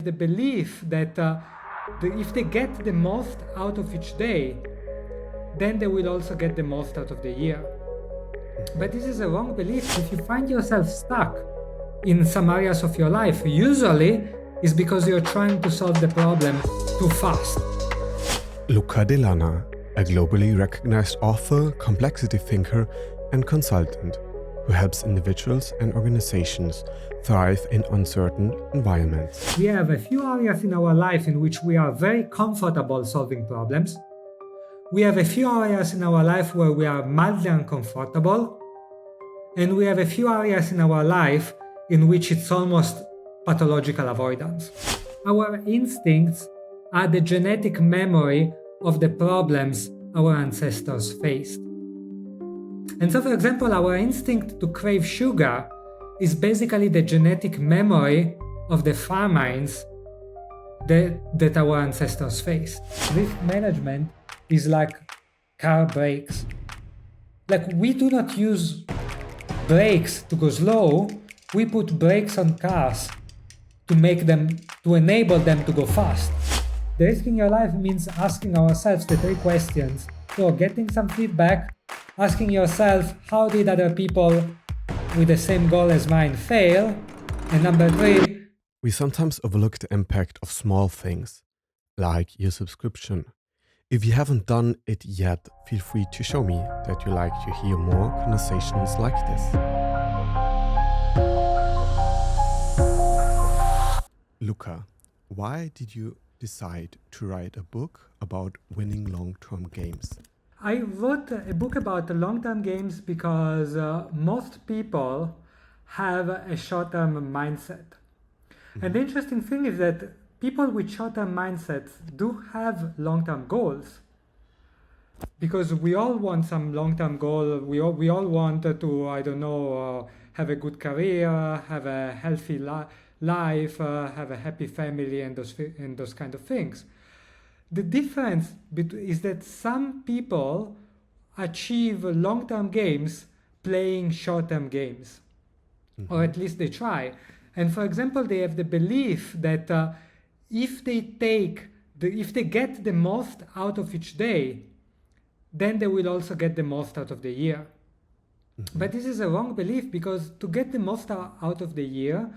The belief that if they get the most out of each day, then they will also get the most out of the year. But this is a wrong belief. If you find yourself stuck in some areas of your life, usually it's because you're trying to solve the problem too fast. Luca Dellanna, a globally recognized author, complexity thinker, and consultant who helps individuals and organizations thrive in uncertain environments. We have a few areas in our life in which we are very comfortable solving problems. We have a few areas in our life where we are mildly uncomfortable. And we have a few areas in our life in which it's almost pathological avoidance. Our instincts are the genetic memory of the problems our ancestors faced. And so, for example, our instinct to crave sugar is basically the genetic memory of the famines that our ancestors faced. Risk management is like car brakes. Like, we do not use brakes to go slow, we put brakes on cars to enable them to go fast. The risk in your life means asking ourselves the three questions. So getting some feedback, asking yourself, how did other people with the same goal as mine fail? And number three, we sometimes overlook the impact of small things, like your subscription. If you haven't done it yet, feel free to show me that you like to hear more conversations like this. Luca, why did you decide to write a book about winning long-term games? I wrote a book about long-term games because most people have a short-term mindset. Mm-hmm. And the interesting thing is that people with short-term mindsets do have long-term goals. Because we all want some long-term goal. We all want to, have a good career, have a healthy life, have a happy family, and those kind of things. The difference is that some people achieve long-term games playing short-term games, mm-hmm. or at least they try. And for example, they have the belief that if they get the most out of each day, then they will also get the most out of the year. Mm-hmm. But this is a wrong belief, because to get the most out of the year,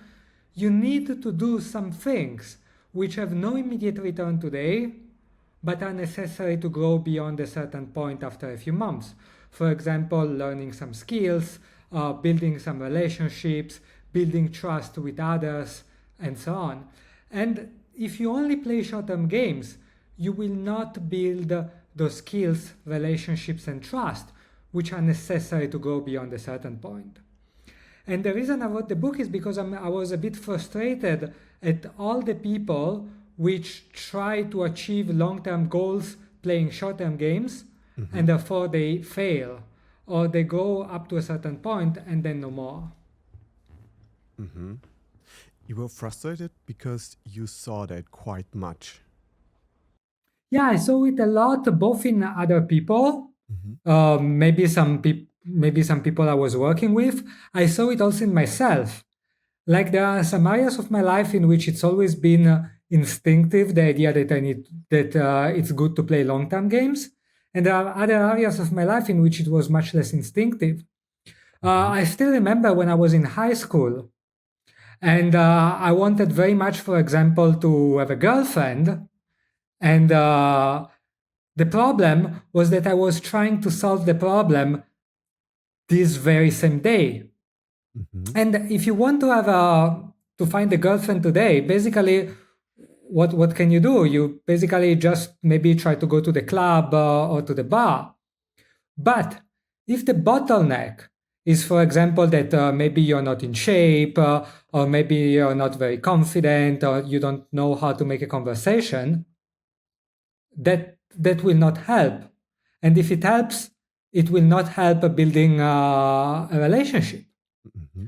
you need to do some things which have no immediate return today, but are necessary to grow beyond a certain point after a few months. For example, learning some skills, building some relationships, building trust with others, and so on. And if you only play short-term games, you will not build those skills, relationships, and trust, which are necessary to go beyond a certain point. And the reason I wrote the book is because I was a bit frustrated at all the people which try to achieve long-term goals playing short-term games, mm-hmm. and therefore they fail, or they go up to a certain point and then no more. Mm-hmm. You were frustrated because you saw that quite much. Yeah, I saw it a lot, both in other people, mm-hmm. Maybe some people I was working with. I saw it also in myself. Like, there are some areas of my life in which it's always been instinctive, the idea that it's good to play long-term games. And there are other areas of my life in which it was much less instinctive. I still remember when I was in high school, and I wanted very much, for example, to have a girlfriend. And the problem was that I was trying to solve the problem this very same day. Mm-hmm. And if you want to find a girlfriend today, basically, what can you do? You basically just maybe try to go to the club or to the bar. But if the bottleneck is, for example, that maybe you're not in shape, or maybe you're not very confident, or you don't know how to make a conversation, that will not help. And if it helps, it will not help building a relationship. Mm-hmm.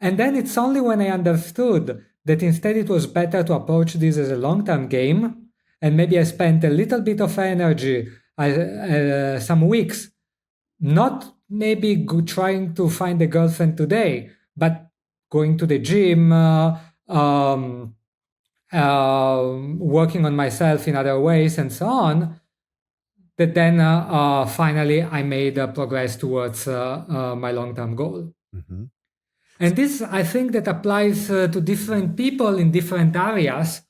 And then it's only when I understood that instead it was better to approach this as a long-term game, and maybe I spent a little bit of energy, some weeks, not maybe trying to find a girlfriend today, but going to the gym, working on myself in other ways and so on, that then finally I made progress towards my long-term goal. Mm-hmm. And this, I think, that applies to different people in different areas,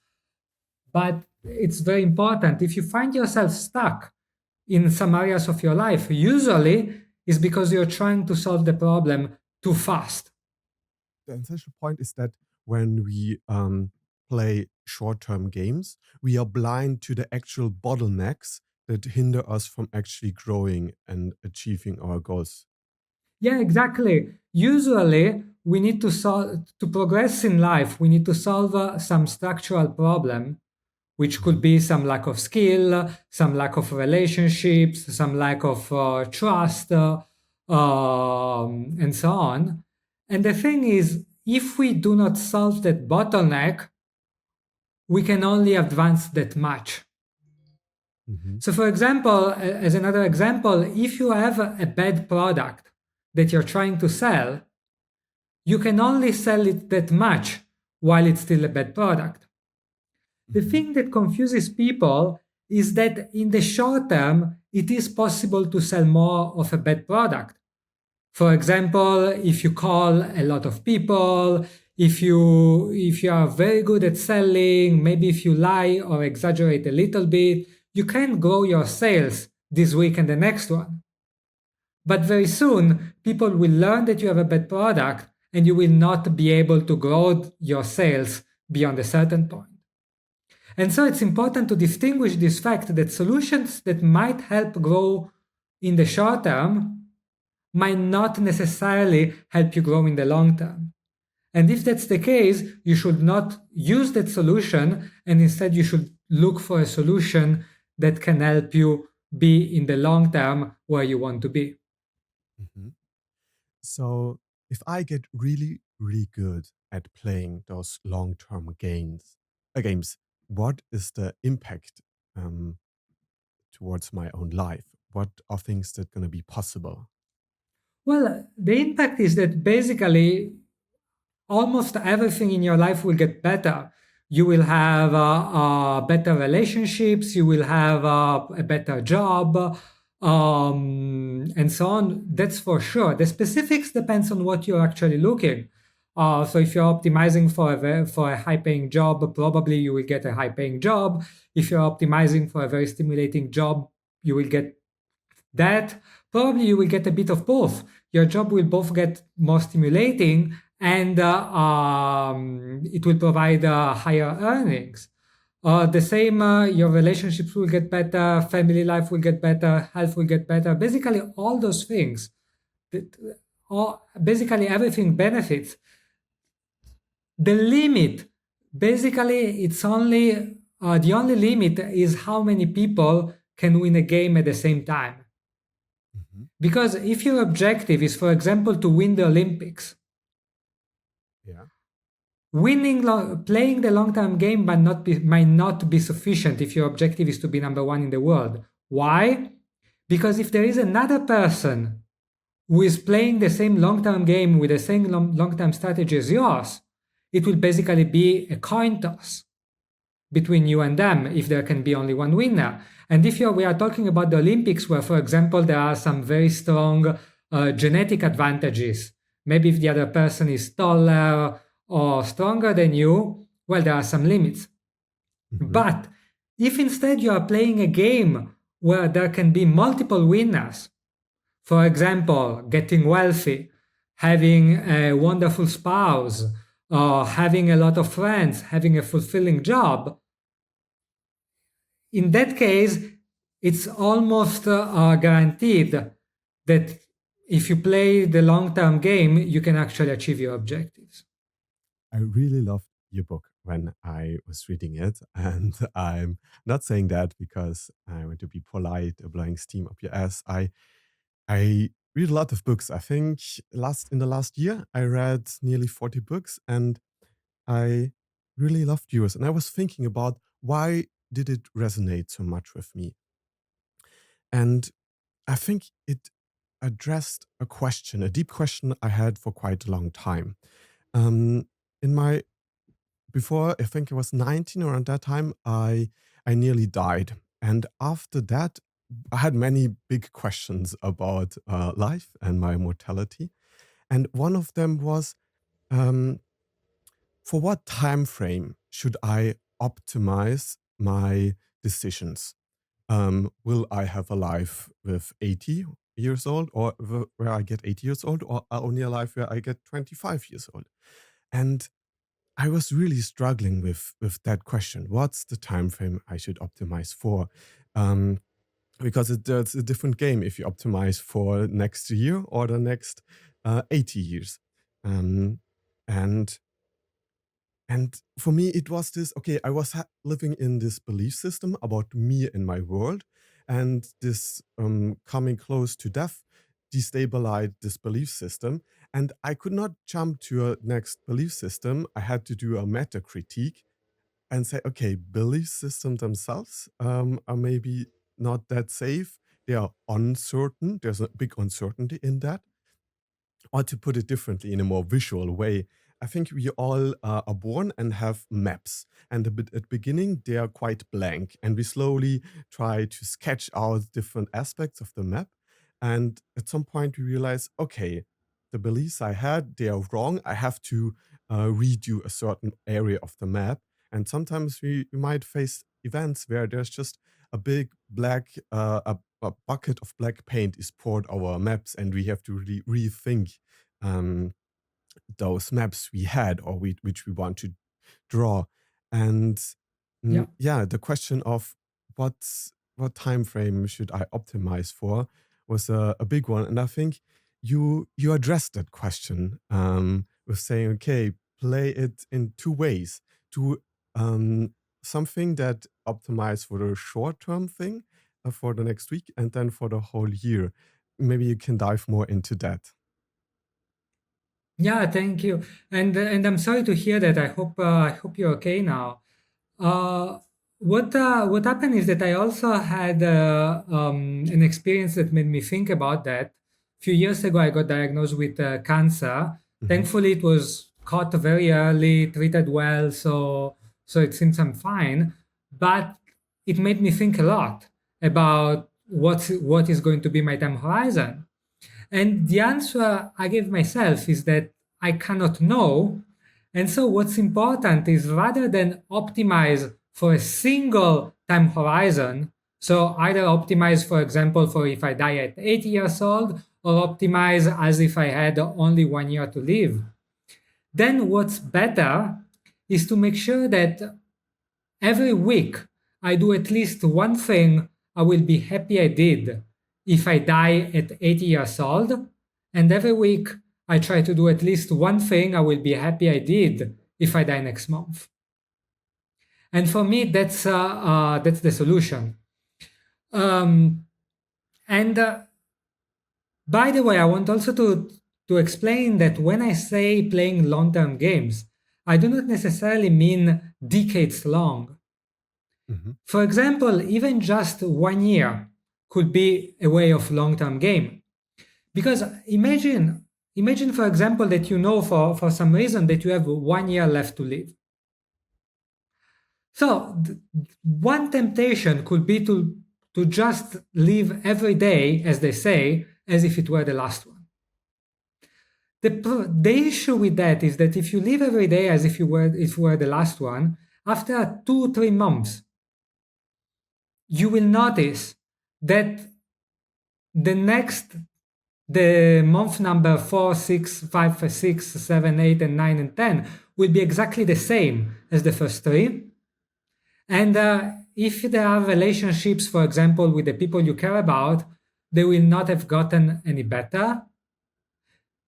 but it's very important. If you find yourself stuck in some areas of your life, usually it's because you're trying to solve the problem too fast. The essential point is that when we play short-term games, we are blind to the actual bottlenecks that hinder us from actually growing and achieving our goals. Yeah, exactly. Usually, we need to solve to progress in life. We need to solve some structural problem, which could Mhm. be some lack of skill, some lack of relationships, some lack of trust, and so on. And the thing is, if we do not solve that bottleneck, we can only advance that much. Mhm. So, for example, as another example, if you have a bad product that you're trying to sell, you can only sell it that much while it's still a bad product. The Mhm. thing that confuses people is that in the short term, it is possible to sell more of a bad product. For example, if you call a lot of people, if you are very good at selling, maybe if you lie or exaggerate a little bit, you can grow your sales this week and the next one. But very soon, people will learn that you have a bad product and you will not be able to grow your sales beyond a certain point. And so it's important to distinguish this fact that solutions that might help grow in the short term might not necessarily help you grow in the long term. And if that's the case, you should not use that solution, and instead you should look for a solution that can help you be in the long term where you want to be. Mhm. So if I get really, really good at playing those long-term games, what is the impact um, towards my own life? What are things that going to be possible? Well, the impact is that basically almost everything in your life will get better. You will have better relationships, you will have a better job, and so on. That's for sure. The specifics depends on what you're actually looking. So if you're optimizing for a high-paying job, probably you will get a high-paying job. If you're optimizing for a very stimulating job, you will get that. Probably you will get a bit of both. Your job will both get more stimulating and it will provide higher earnings. The same, your relationships will get better, family life will get better, health will get better. Basically, all those things, that, basically everything benefits. The limit, basically, it's only the only limit is how many people can win a game at the same time. Mhm. Because if your objective is, for example, to win the Olympics, Yeah. playing the long-term game might not be sufficient if your objective is to be number one in the world. Why? Because if there is another person who is playing the same long-term game with the same long-term strategy as yours, it will basically be a coin toss between you and them if there can be only one winner. And if we are talking about the Olympics, where, for example, there are some very strong genetic advantages, maybe if the other person is taller or stronger than you, well, there are some limits. Mhm. But if instead you are playing a game where there can be multiple winners, for example, getting wealthy, having a wonderful spouse, or having a lot of friends, having a fulfilling job, in that case, it's almost guaranteed that if you play the long term game, you can actually achieve your objectives. I really loved your book when I was reading it. And I'm not saying that because I want to be polite or blowing steam up your ass. I read a lot of books. I think in the last year I read nearly 40 books and I really loved yours. And I was thinking about why did it resonate so much with me? And I think it addressed a question, a deep question I had for quite a long time. Um, in my before, I think I was 19 around that time, I nearly died. And after that, I had many big questions about life and my mortality. And one of them was, um, for what time frame should I optimize my decisions? Will I have a life with 80 years old, or where I get 80 years old, or only a life where I get 25 years old? And I was really struggling with that question. What's the time frame I should optimize for? Um, because it's a different game if you optimize for next year or the next 80 years. Um, and and for me, it was this okay, I was living in this belief system about me and my world, and this coming close to death destabilized this belief system. And I could not jump to a next belief system. I had to do a meta critique and say, okay, belief systems themselves are maybe not that safe. They are uncertain. There's a big uncertainty in that. Or to put it differently, in a more visual way, I think we all are born and have maps. And at the beginning, they are quite blank. And we slowly try to sketch out different aspects of the map. And at some point, we realize, okay, the beliefs I had, they are wrong. I have to redo a certain area of the map. And sometimes we might face events where there's just a big black, a bucket of black paint is poured over our maps, and we have to really rethink um, those maps we had or which we want to draw. And Yeah. yeah, the question of what time frame should I optimize for was a big one. And I think you addressed that question with saying, okay, play it in two ways. To something that optimize for the short term thing for the next week, and then for the whole year. Maybe you can dive more into that. Yeah, thank you. And I'm sorry to hear that. I hope you're okay now. Uh, what happened is that I also had an experience that made me think about that. A few years ago, I got diagnosed with cancer. Mhm. Thankfully, it was caught very early, treated well, so it seems I'm fine. But it made me think a lot about what is going to be my time horizon. And the answer I gave myself is that I cannot know. And so, what's important is rather than optimize for a single time horizon, so either optimize, for example, for if I die at 80 years old, or optimize as if I had only 1 year to live, then what's better is to make sure that every week I do at least one thing I will be happy I did if I die at 80 years old. And every week I try to do at least one thing I will be happy I did if I die next month. And for me, that's the solution. Um, and by the way, I want also to explain that when I say playing long-term games, I do not necessarily mean decades long. Mhm. For example, even just 1 year could be a way of long-term game. Because imagine for example that you know for some reason that you have 1 year left to live. So one temptation could be to just live every day, as they say, as if it were the last one. The issue with that is that if you live every day as if it were the last one, after 2 3 months, you will notice that the next the month number 4, 6, 5, 6, 7, 8, and 9 and 10 will be exactly the same as the first three. And if there are relationships, for example, with the people you care about, they will not have gotten any better.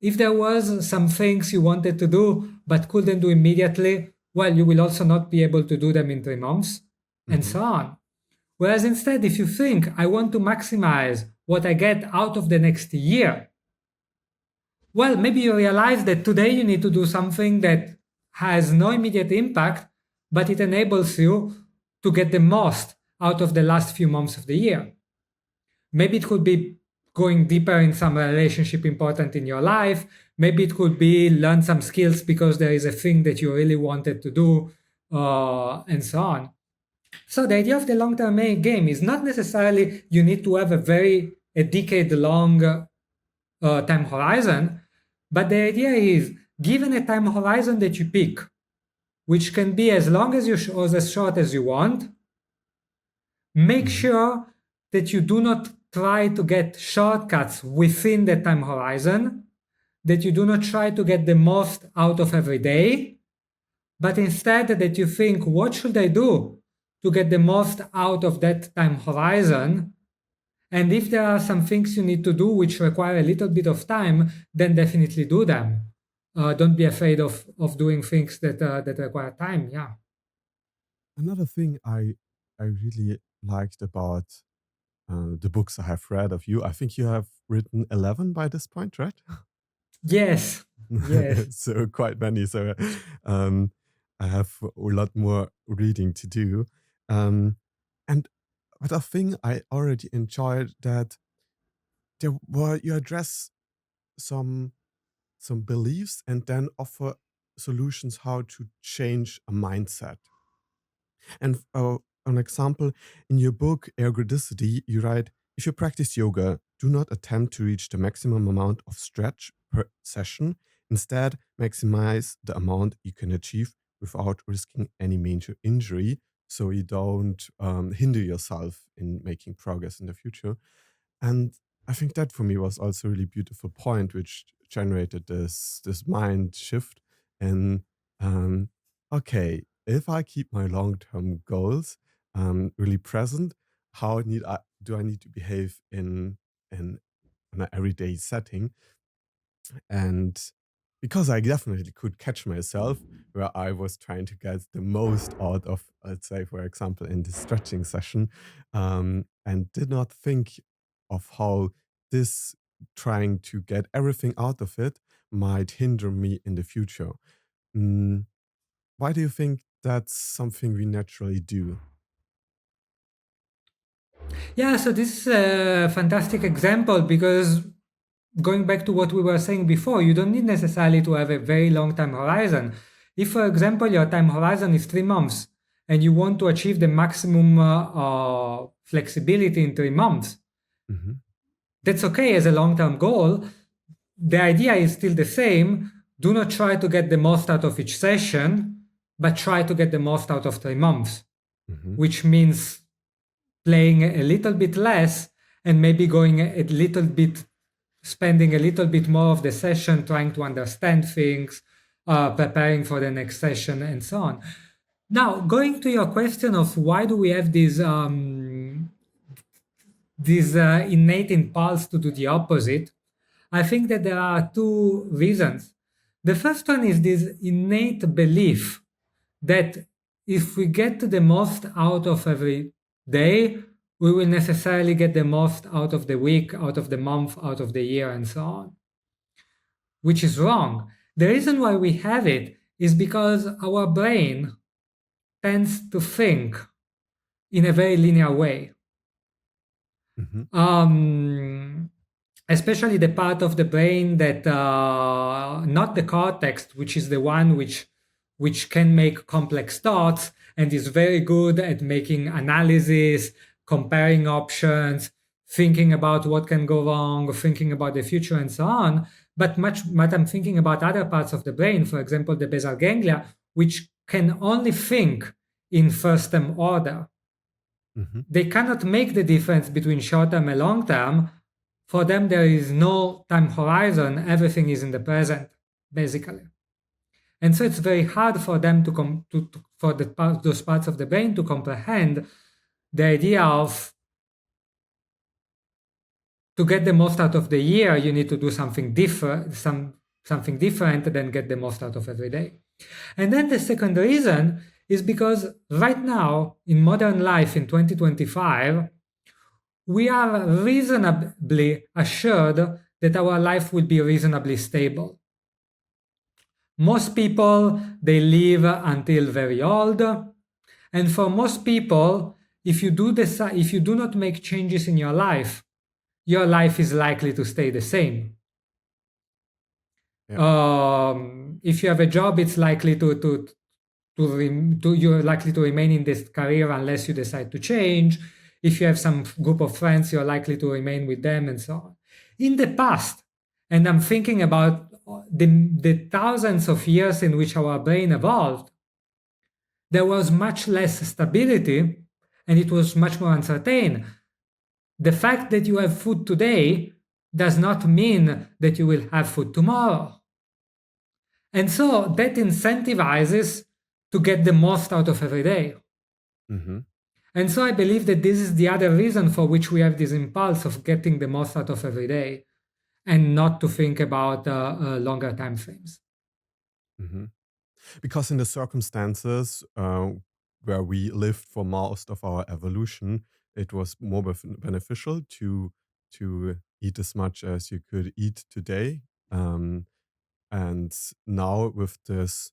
If there was some things you wanted to do but couldn't do immediately, well, you will also not be able to do them in 3 months, and Mhm. so on. Whereas instead, if you think, I want to maximize what I get out of the next year, well, maybe you realize that today you need to do something that has no immediate impact, but it enables you to get the most out of the last few months of the year. Maybe it going deeper in some relationship important in your life. Maybe it could be learn some skills because there is a thing that you really wanted to do, and so on. So the idea of the long-term game is not necessarily you need to have a decade-long time horizon, but the idea is given a time horizon that you pick, which can be as long as you or as short as you want, make sure that you do not try to get shortcuts within the time horizon, that you do not try to get the most out of every day, but instead that you think, what should I do to get the most out of that time horizon? And if there are some things you need to do which require a little bit of time, then definitely do them. Don't be afraid of doing things that require time. Yeah. Another thing I really liked about the books I have read of you, I think you have written 11 by this point, right? Yes. Yes. So quite many. So I have a lot more reading to do. And but a thing I already enjoyed that you address some beliefs and then offer solutions how to change a mindset. And an example, in your book, Ergodicity, you write, if you practice yoga, do not attempt to reach the maximum amount of stretch per session. Instead, maximize the amount you can achieve without risking any major injury so you don't hinder yourself in making progress in the future. And I think that for me was also a really beautiful point, which generated this mind shift. And okay, if I keep my long-term goals really present, how do I need to behave in an everyday setting? And because I definitely could catch myself where I was trying to get the most out of, let's say, for example, in the stretching session, and did not think of how this trying to get everything out of it might hinder me in the future. Mm, why do you think that's something we naturally do? Yeah, so this is a fantastic example because going back to what we were saying before, you don't need necessarily to have a very long time horizon. If, for example, your time horizon is 3 months and you want to achieve the maximum flexibility in 3 months, that's okay as a long-term goal. The idea is still the same. Do not try to get the most out of each session, but try to get the most out of 3 months, which means playing a little bit less and maybe going a little bit, spending a little bit more of the session trying to understand things, preparing for the next session, and so on. Now, going to your question of why do we have this innate impulse to do the opposite, I think that there are two reasons. The first one is this innate belief that if we get the most out of every day, we will necessarily get the most out of the week, out of the month, out of the year, and so on, which is wrong. The reason why we have it is because our brain tends to think in a very linear way. Especially the part of the brain that, not the cortex, which is the one which can make complex thoughts and is very good at making analysis, comparing options, thinking about what can go wrong, thinking about the future, and so on. But I'm thinking about other parts of the brain, for example, the basal ganglia, which can only think in first-term order. They cannot make the difference between short-term and long-term. For them, there is no time horizon. Everything is in the present, basically. And so it's very hard for them for those parts of the brain to comprehend the idea of, to get the most out of the year, you need to do something different, something different than get the most out of every day. And then the second reason is because right now, in modern life in 2025, we are reasonably assured that our life will be reasonably stable. Most people, they live until very old. And for most people, if you do not make changes in your life, your life is likely to stay the same. Yeah. If you have a job, it's likely you're likely to remain in this career unless you decide to change. If you have some group of friends, you're likely to remain with them, and so on. In the past, and I'm thinking about the thousands of years in which our brain evolved, there was much less stability and it was much more uncertain. The fact that you have food today does not mean that you will have food tomorrow. And so that incentivizes to get the most out of every day. Mm-hmm. And so I believe that this is the other reason for which we have this impulse of getting the most out of every day and not to think about longer time frames. Mm-hmm. Because in the circumstances where we lived for most of our evolution, it was more beneficial to eat as much as you could eat today. And now with this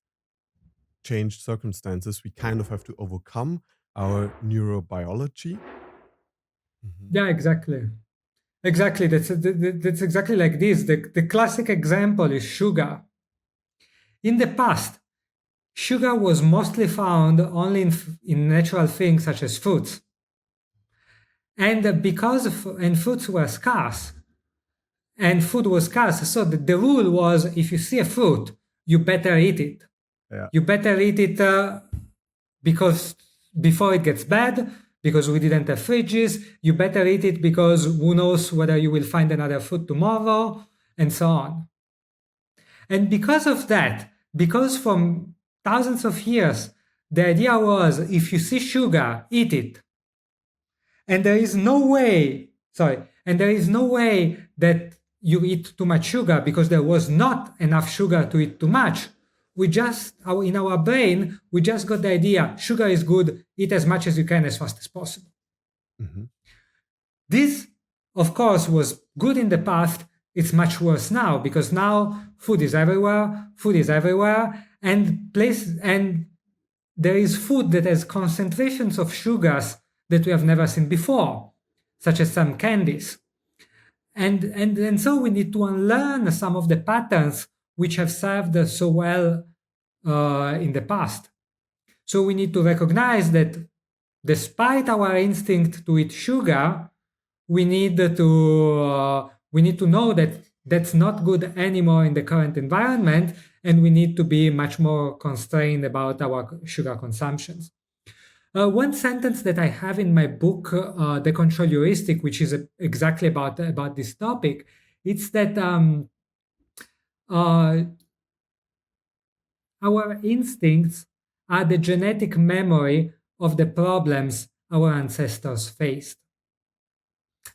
changed circumstances, we kind of have to overcome our neurobiology. Mm-hmm. Yeah, exactly. Exactly. That's exactly like this. The classic example is sugar. In the past, sugar was mostly found only in natural things such as fruits. And and fruits were scarce, and food was scarce, so the rule was if you see a fruit, you better eat it. Yeah. You better eat it because before it gets bad, because we didn't have fridges. You better eat it because who knows whether you will find another fruit tomorrow, and so on. And because of that, because from thousands of years, the idea was if you see sugar, eat it. And there is no way, and there is no way that you eat too much sugar because there was not enough sugar to eat too much. In our brain, we just got the idea sugar is good, eat as much as you can as fast as possible. Mm-hmm. This, of course, was good in the past. It's much worse now because now food is everywhere, and there is food that has concentrations of sugars that we have never seen before, such as some candies. And so we need to unlearn some of the patterns which have served us so well in the past. So we need to recognize that despite our instinct to eat sugar, we need to know that that's not good anymore in the current environment, and we need to be much more constrained about our sugar consumptions. One sentence that I have in my book, The Control Heuristic, which is exactly about this topic, it's that uh, our instincts are the genetic memory of the problems our ancestors faced.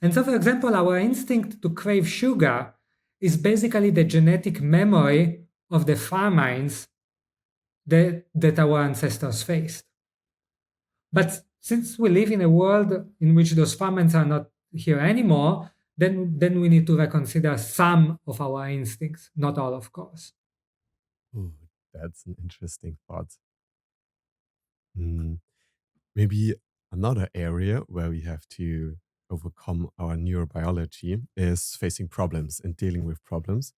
And so, for example, our instinct to crave sugar is basically the genetic memory of the famines that our ancestors faced. But since we live in a world in which those famines are not here anymore, then we need to reconsider some of our instincts, not all, of course. Ooh, that's an interesting thought. Maybe another area where we have to overcome our neurobiology is facing problems and dealing with problems.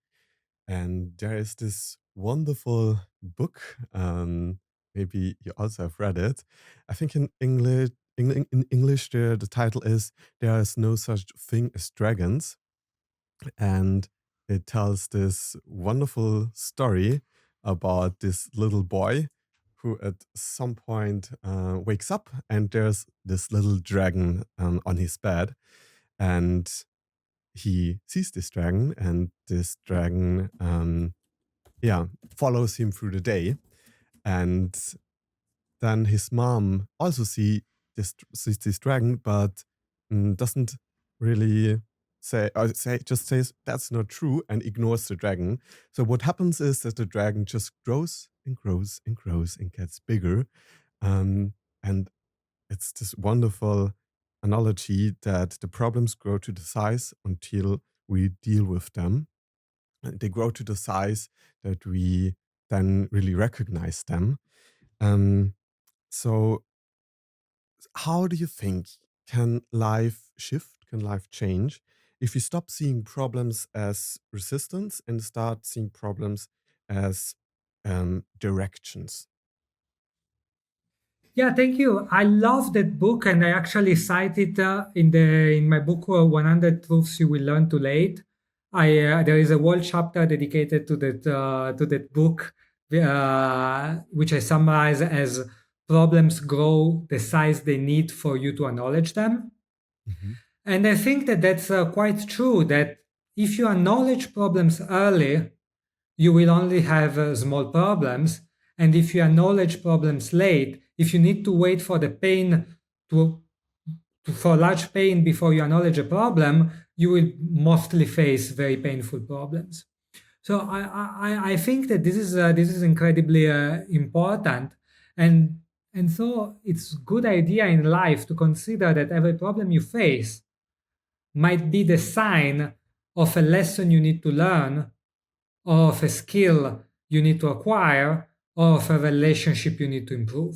And there is this wonderful book. Maybe you also have read it. I think in English, the title is "There is no such thing as dragons," and it tells this wonderful story about this little boy who at some point wakes up and there's this little dragon on his bed, and he sees this dragon, and this dragon follows him through the day. And then his mom also sees this dragon, but doesn't really just says that's not true and ignores the dragon. So what happens is that the dragon just grows and grows and grows and gets bigger. And it's this wonderful analogy that the problems grow to the size until we deal with them. And they grow to the size that we then really recognize them. So how do you think can life shift? Can life change if you stop seeing problems as resistance and start seeing problems as directions. Yeah, thank you. I love that book, and I actually cite it in my book 100 Truths You Will Learn Too Late. I There is a whole chapter dedicated to that book, which I summarize as problems grow the size they need for you to acknowledge them. Mhm. And I think that that's quite true. That if you acknowledge problems early, you will only have small problems. And if you acknowledge problems late, if you need to wait for the pain to, for large pain before you acknowledge a problem, you will mostly face very painful problems. So I think that this is incredibly important, and so it's good idea in life to consider that every problem you face might be the sign of a lesson you need to learn, or of a skill you need to acquire, or of a relationship you need to improve.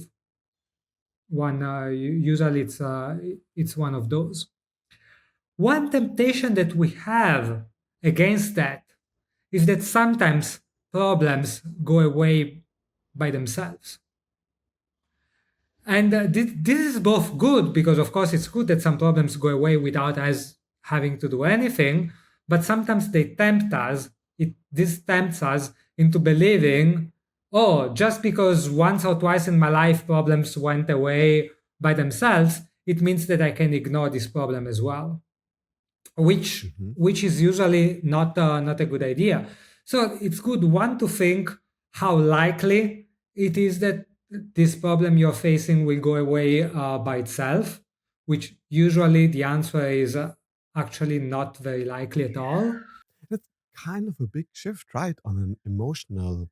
Usually it's one of those. One temptation that we have against that is that sometimes problems go away by themselves. And this is both good because, of course, it's good that some problems go away without us having to do anything, but sometimes they tempt us. This tempts us into believing, oh, just because once or twice in my life problems went away by themselves, it means that I can ignore this problem as well, Mhm. which is usually not a good idea. So it's good one to think how likely it is that this problem you're facing will go away by itself, which usually the answer is actually not very likely at all. That's kind of a big shift, right, on an emotional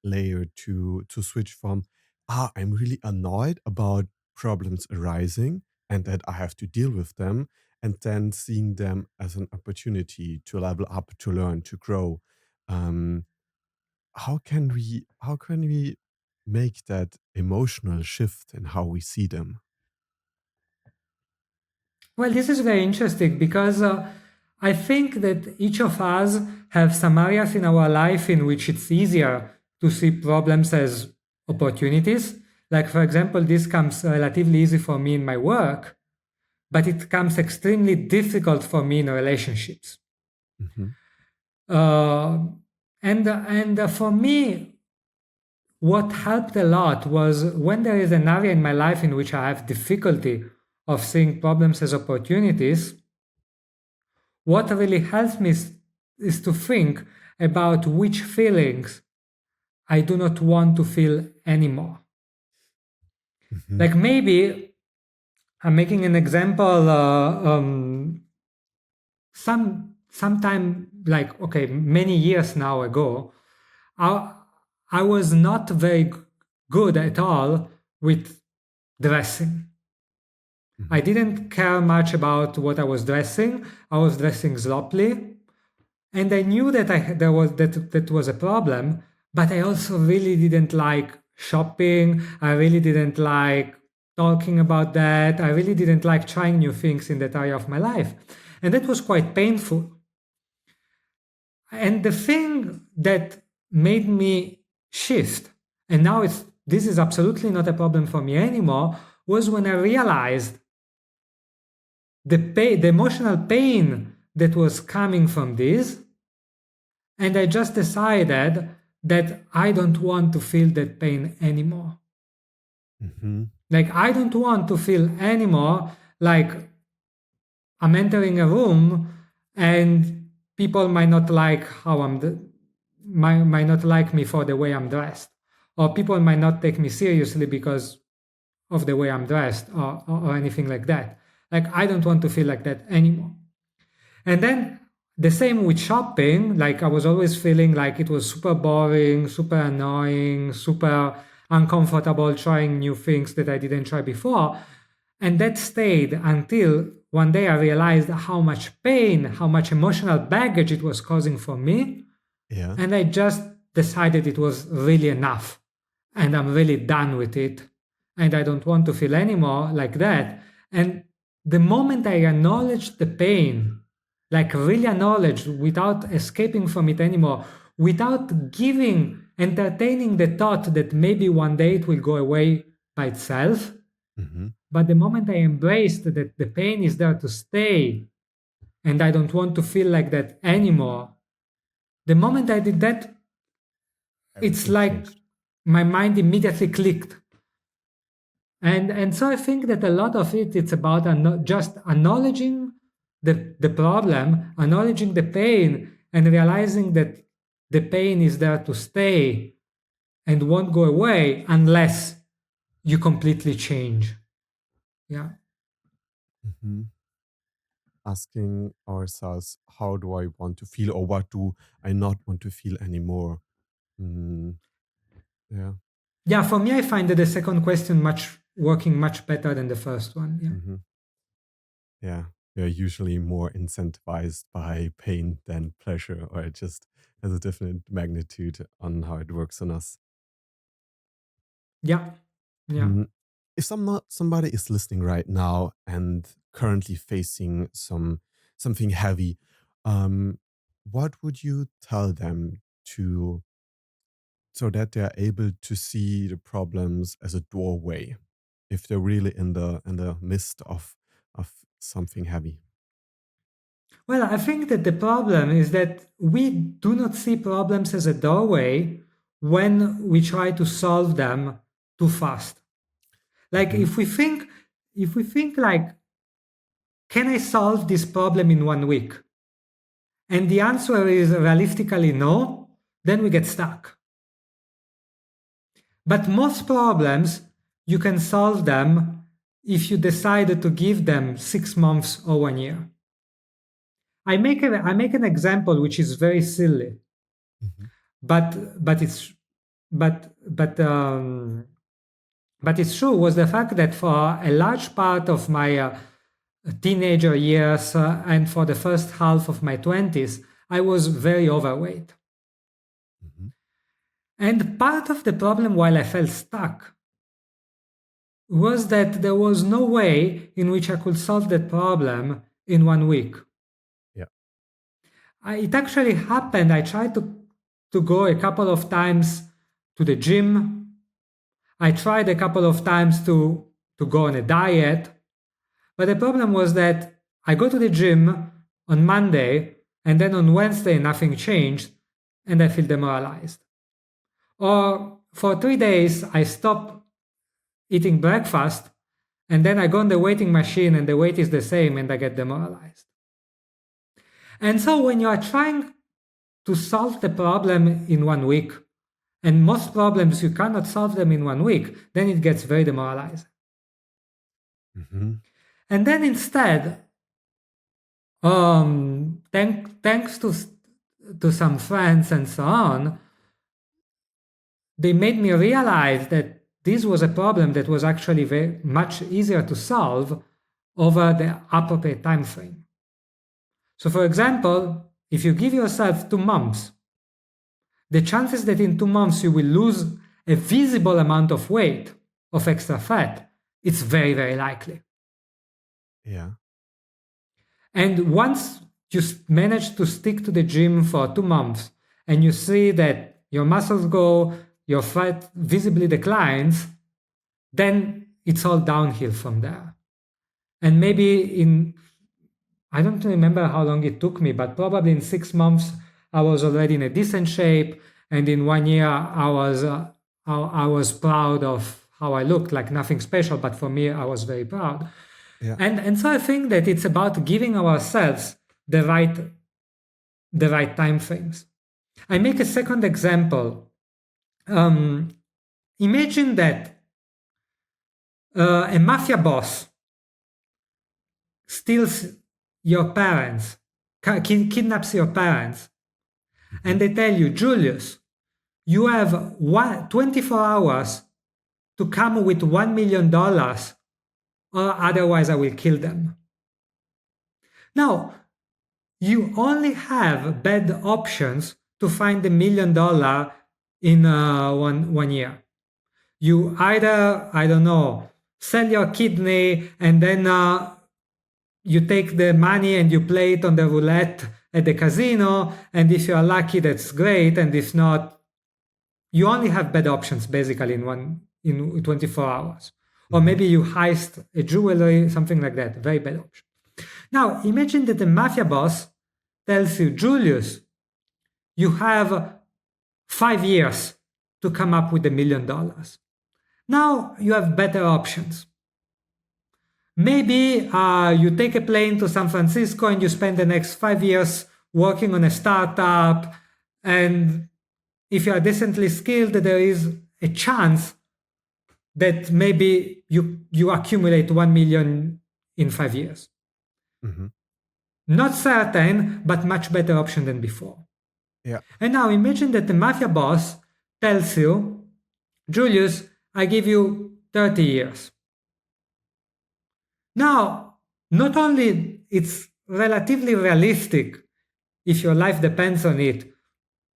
layer to switch from, I'm really annoyed about problems arising and that I have to deal with them, and then seeing them as an opportunity to level up, to learn, to grow. Um, how can we make that emotional shift in how we see them? Well, this is very interesting because I think that each of us have some areas in our life in which it's easier to see problems as opportunities. Like, for example, this comes relatively easy for me in my work, but it comes extremely difficult for me in relationships. Mhm. Uh, and for me, what helped a lot was when there is an area in my life in which I have difficulty of seeing problems as opportunities. What really helps me is to think about which feelings I do not want to feel anymore. Mhm. Like maybe I'm making an example. Sometime like okay, many years now ago, I I was not very good at all with dressing. I Mhm. didn't care much about what I was dressing. I was dressing sloppily. And I knew that that was a problem, but I also really didn't like shopping. I really didn't like talking about that. I really didn't like trying new things in that area of my life. And that was quite painful. And the thing that made me shift, and now this is absolutely not a problem for me anymore, was when I realized the emotional pain that was coming from this. And I just decided that I don't want to feel that pain anymore. Mhm. Like, I don't want to feel anymore like I'm entering a room and people might not like how might not like me for the way I'm dressed. Or people might not take me seriously because of the way I'm dressed or anything like that. Like, I don't want to feel like that anymore. And then the same with shopping, like I was always feeling like it was super boring, super annoying, super uncomfortable trying new things that I didn't try before. And that stayed until one day I realized how much pain, how much emotional baggage it was causing for me. Yeah. And I just decided it was really enough. And I'm really done with it. And I don't want to feel anymore like that. And the moment I acknowledged the pain, like really acknowledged without escaping from it anymore, without entertaining the thought that maybe one day it will go away by itself. Mm-hmm. But the moment I embraced that the pain is there to stay and I don't want to feel like that anymore, the moment I did that, it's Everything like changed. my mind immediately clicked. And so I think that a lot of it's about just acknowledging the problem, acknowledging the pain, and realizing that the pain is there to stay and won't go away unless you completely change. Yeah. Mm-hmm. Asking ourselves, how do I want to feel, or what do I not want to feel anymore? Mm, yeah. Yeah, for me, I find that the second question working much better than the first one. Yeah. Mm-hmm. Yeah. We are usually more incentivized by pain than pleasure, or it just has a different magnitude on how it works on us. Yeah. Yeah. Mm, if somebody is listening right now and currently facing something heavy, um, what would you tell them to so that they're able to see the problems as a doorway if they're really in the midst of something heavy? Well, I think that the problem is that we do not see problems as a doorway when we try to solve them too fast. Like Hmm. if we think like, can I solve this problem in 1 week? And the answer is realistically no, then we get stuck. But most problems, you can solve them if you decide to give them 6 months or 1 year. I make an example which is very silly, Hmm. but it's but but um, but it's true. Was the fact that for a large part of my teenager years and for the first half of my 20s, I was very overweight. Hmm. And part of the problem while I felt stuck was that there was no way in which I could solve that problem in 1 week. Yeah. It actually happened. I tried to go a couple of times to the gym. I tried a couple of times to go on a diet. But the problem was that I go to the gym on Monday and then on Wednesday nothing changed and I feel demoralized. Or for 3 days I stop eating breakfast and then I go on the weighting machine and the weight is the same and I get demoralized. And so when you are trying to solve the problem in 1 week, and most problems you cannot solve them in 1 week, then it gets very demoralizing. Hmm. And then instead, thanks to some friends and so on, they made me realize that this was a problem that was actually very much easier to solve over the appropriate time frame. So, for example, if you give yourself 2 months, the chances that in 2 months you will lose a visible amount of weight, of extra fat, it's very, very likely. Yeah. And once you manage to stick to the gym for 2 months and you see that your muscles go, your fat visibly declines, then it's all downhill from there. And maybe I don't remember how long it took me, but probably in 6 months, I was already in a decent shape. And in 1 year, I was proud of how I looked, like nothing special, but for me, I was very proud. Yeah. And so I think that it's about giving ourselves the right time frames. I make a second example. Imagine that a mafia boss steals your parents, kidnaps your parents, Hmm. and they tell you, Julius, you have 24 hours to come with $1 million, or otherwise I will kill them. Now, you only have bad options to find $1 million in one year. You either, I don't know, sell your kidney and then you take the money and you play it on the roulette at the casino, and if you are lucky, that's great, and if not, you only have bad options basically in 24 hours. Or maybe you heist a jewelry, something like that. Very bad option. Now, imagine that the mafia boss tells you, Julius, you have 5 years to come up with $1 million. Now you have better options. Maybe you take a plane to San Francisco and you spend the next 5 years working on a startup, and if you are decently skilled, there is a chance that maybe you accumulate 1 million in 5 years. Not certain, but much better option than before. Yeah. And now imagine that the mafia boss tells you, Julius, I give you 30 years. Now, not only it's relatively realistic, if your life depends on it,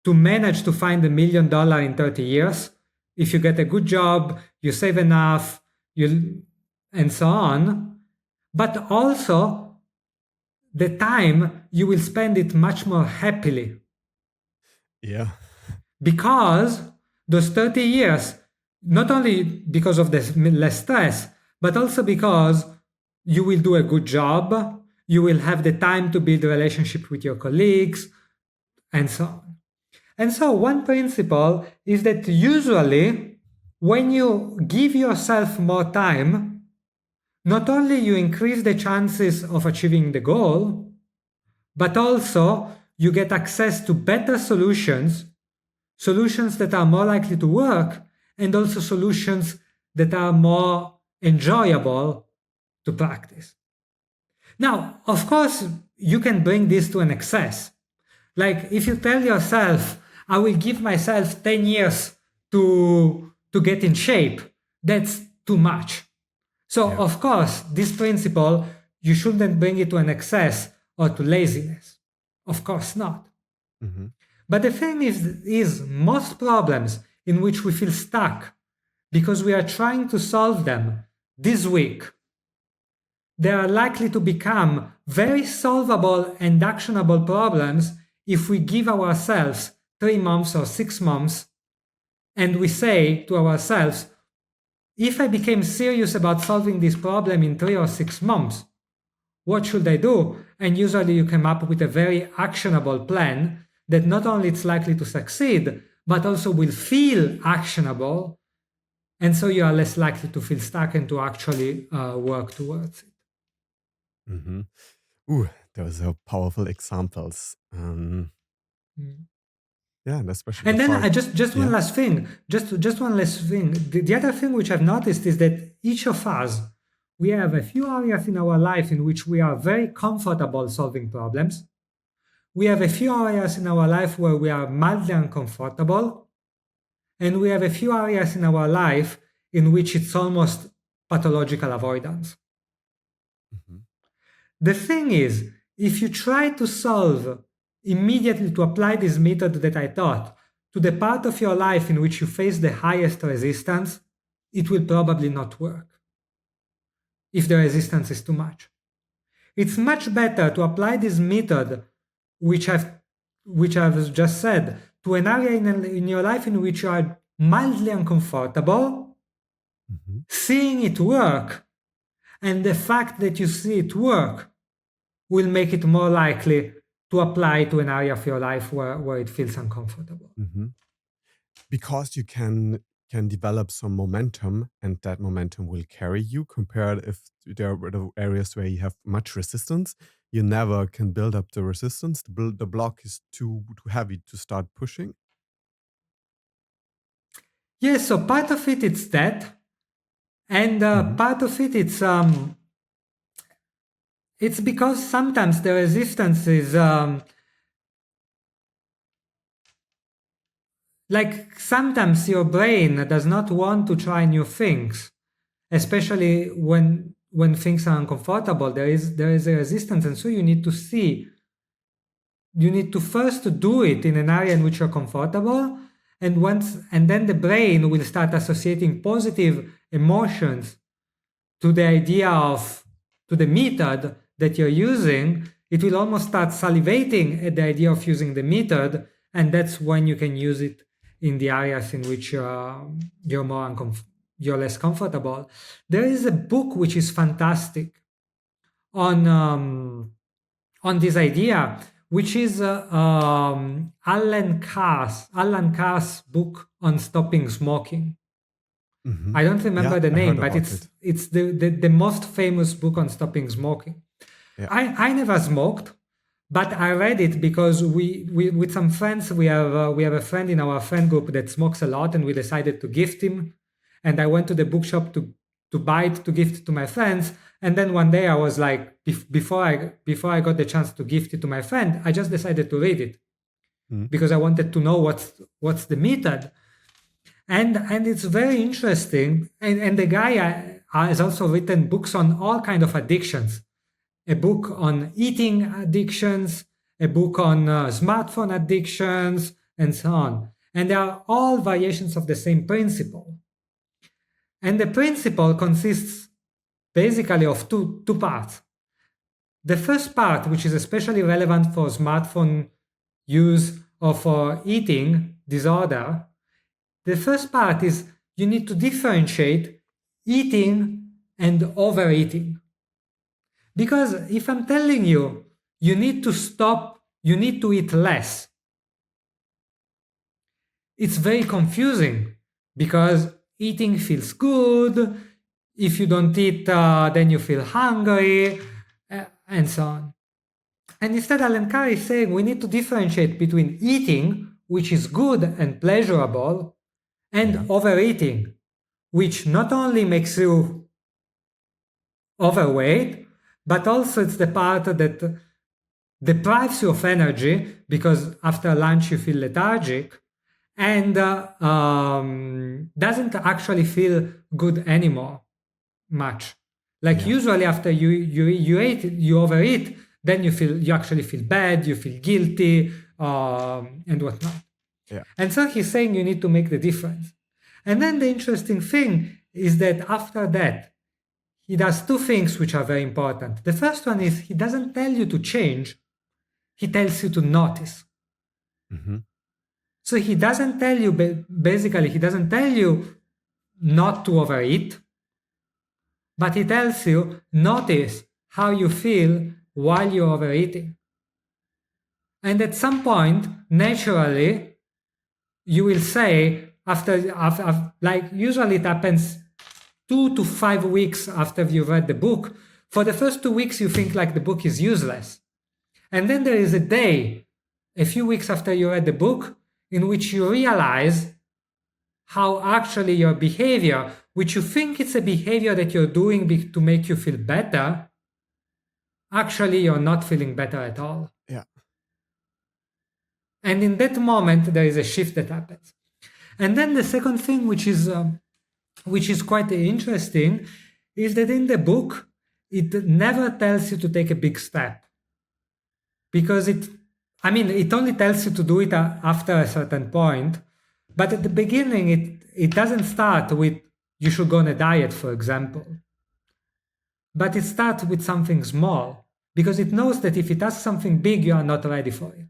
to manage to find $1 million in 30 years, if you get a good job, you save enough, and so on, but also the time you will spend it much more happily. Yeah. Because those 30 years, not only because of the less stress, but also because you will do a good job, you will have the time to build a relationship with your colleagues, and so on. And so one principle is that usually when you give yourself more time, not only you increase the chances of achieving the goal, but also you get access to better solutions that are more likely to work, and also solutions that are more enjoyable to practice. Now, of course, you can bring this to an excess. Like if you tell yourself, I will give myself 10 years to get in shape, that's too much. So, of course, this principle, you shouldn't bring it to an excess or to laziness. Of course not. But the thing is most problems in which we feel stuck because we are trying to solve them this week, they are likely to become very solvable and actionable problems if we give ourselves 3 months or 6 months and we say to ourselves, if I became serious about solving this problem in 3 or 6 months, what should I do? And usually you come up with a very actionable plan that not only it's likely to succeed, but also will feel actionable. And so you are less likely to feel stuck and to actually work towards it. Those are powerful examples. Yeah, and especially. And then I just one last thing. Just one last thing. The other thing which I've noticed is that each of us, we have a few areas in our life in which we are very comfortable solving problems. We have a few areas in our life where we are mildly uncomfortable. And we have a few areas in our life in which it's almost pathological avoidance. The thing is, if you try to solve immediately, to apply this method that I taught to the part of your life in which you face the highest resistance, it will probably not work if the resistance is too much. It's much better to apply this method, which I've just said, to an area in your life in which you are mildly uncomfortable, seeing it work, and the fact that you see it work will make it more likely to apply to an area of your life where it feels uncomfortable. Because you can develop some momentum, and that momentum will carry you, compared if there are areas where you have much resistance. You never can build up the resistance. The block is too heavy to start pushing. Yes, so part of it it's that, and part of it it's because sometimes the resistance is like sometimes your brain does not want to try new things, especially when things are uncomfortable. There is a resistance, and so you need to first do it in an area in which you're comfortable, and then the brain will start associating positive emotions to the idea to the method that you're using, it will almost start salivating at the idea of using the method, and that's when you can use it in the areas in which you're less comfortable. There is a book which is fantastic on this idea, which is Allen Carr's book on stopping smoking. I don't remember the name, but it's the most famous book on stopping smoking. Yeah. I never smoked, but I read it because we with some friends we have a friend in our friend group that smokes a lot, and we decided to gift him. And I went to the bookshop to buy it to gift to my friends. And then one day I was like, before I got the chance to gift it to my friend, I just decided to read it because I wanted to know what's the method. And it's very interesting. And the guy has also written books on all kinds of addictions. A book on eating addictions, a book on smartphone addictions, and so on. And they are all variations of the same principle. And the principle consists basically of two parts. The first part, which is especially relevant for smartphone use or for eating disorder, the first part is you need to differentiate eating and overeating. Because if I'm telling you, you need to stop, you need to eat less, it's very confusing because eating feels good. If you don't eat, then you feel hungry, and so on. And instead, Allen Carr is saying we need to differentiate between eating, which is good and pleasurable, and overeating, which not only makes you overweight, but also it's the part that deprives you of energy because after lunch you feel lethargic and doesn't actually feel good anymore much. Like usually after you overeat, then you actually feel bad, you feel guilty, and whatnot. Yeah. And so he's saying you need to make the difference. And then the interesting thing is that after that, he does two things which are very important. The first one is he doesn't tell you to change, he tells you to notice. So he doesn't tell you, basically, he doesn't tell you not to overeat, but he tells you notice how you feel while you're overeating. And at some point, naturally, you will say, after like usually it happens 2 to 5 weeks after you've read the book. For the first 2 weeks, you think like the book is useless. And then there is a day, a few weeks after you read the book, in which you realize how actually your behavior, which you think it's a behavior that you're doing to make you feel better, actually you're not feeling better at all. Yeah. And in that moment, there is a shift that happens. And then the second thing, which is quite interesting, is that in the book, it never tells you to take a big step. Because it only tells you to do it after a certain point. But at the beginning, it doesn't start with you should go on a diet, for example. But it starts with something small, because it knows that if it asks something big, you are not ready for it.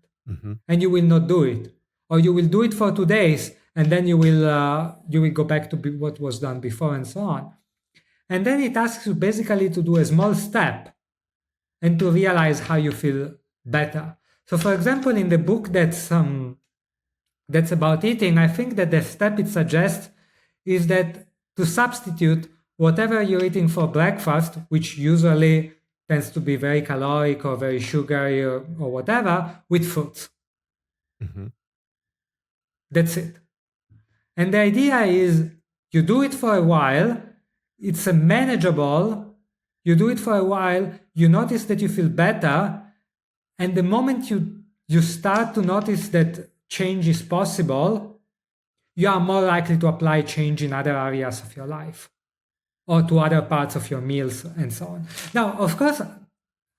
And you will not do it. Or you will do it for 2 days, and then you will go back to what was done before, and so on. And then it asks you basically to do a small step and to realize how you feel better. So for example, in the book that's about eating, I think that the step it suggests is that to substitute whatever you're eating for breakfast, which usually tends to be very caloric or very sugary or whatever, with fruits. That's it. And the idea is you do it for a while, it's manageable, you do it for a while, you notice that you feel better, and the moment you start to notice that change is possible, you are more likely to apply change in other areas of your life or to other parts of your meals and so on. Now, of course,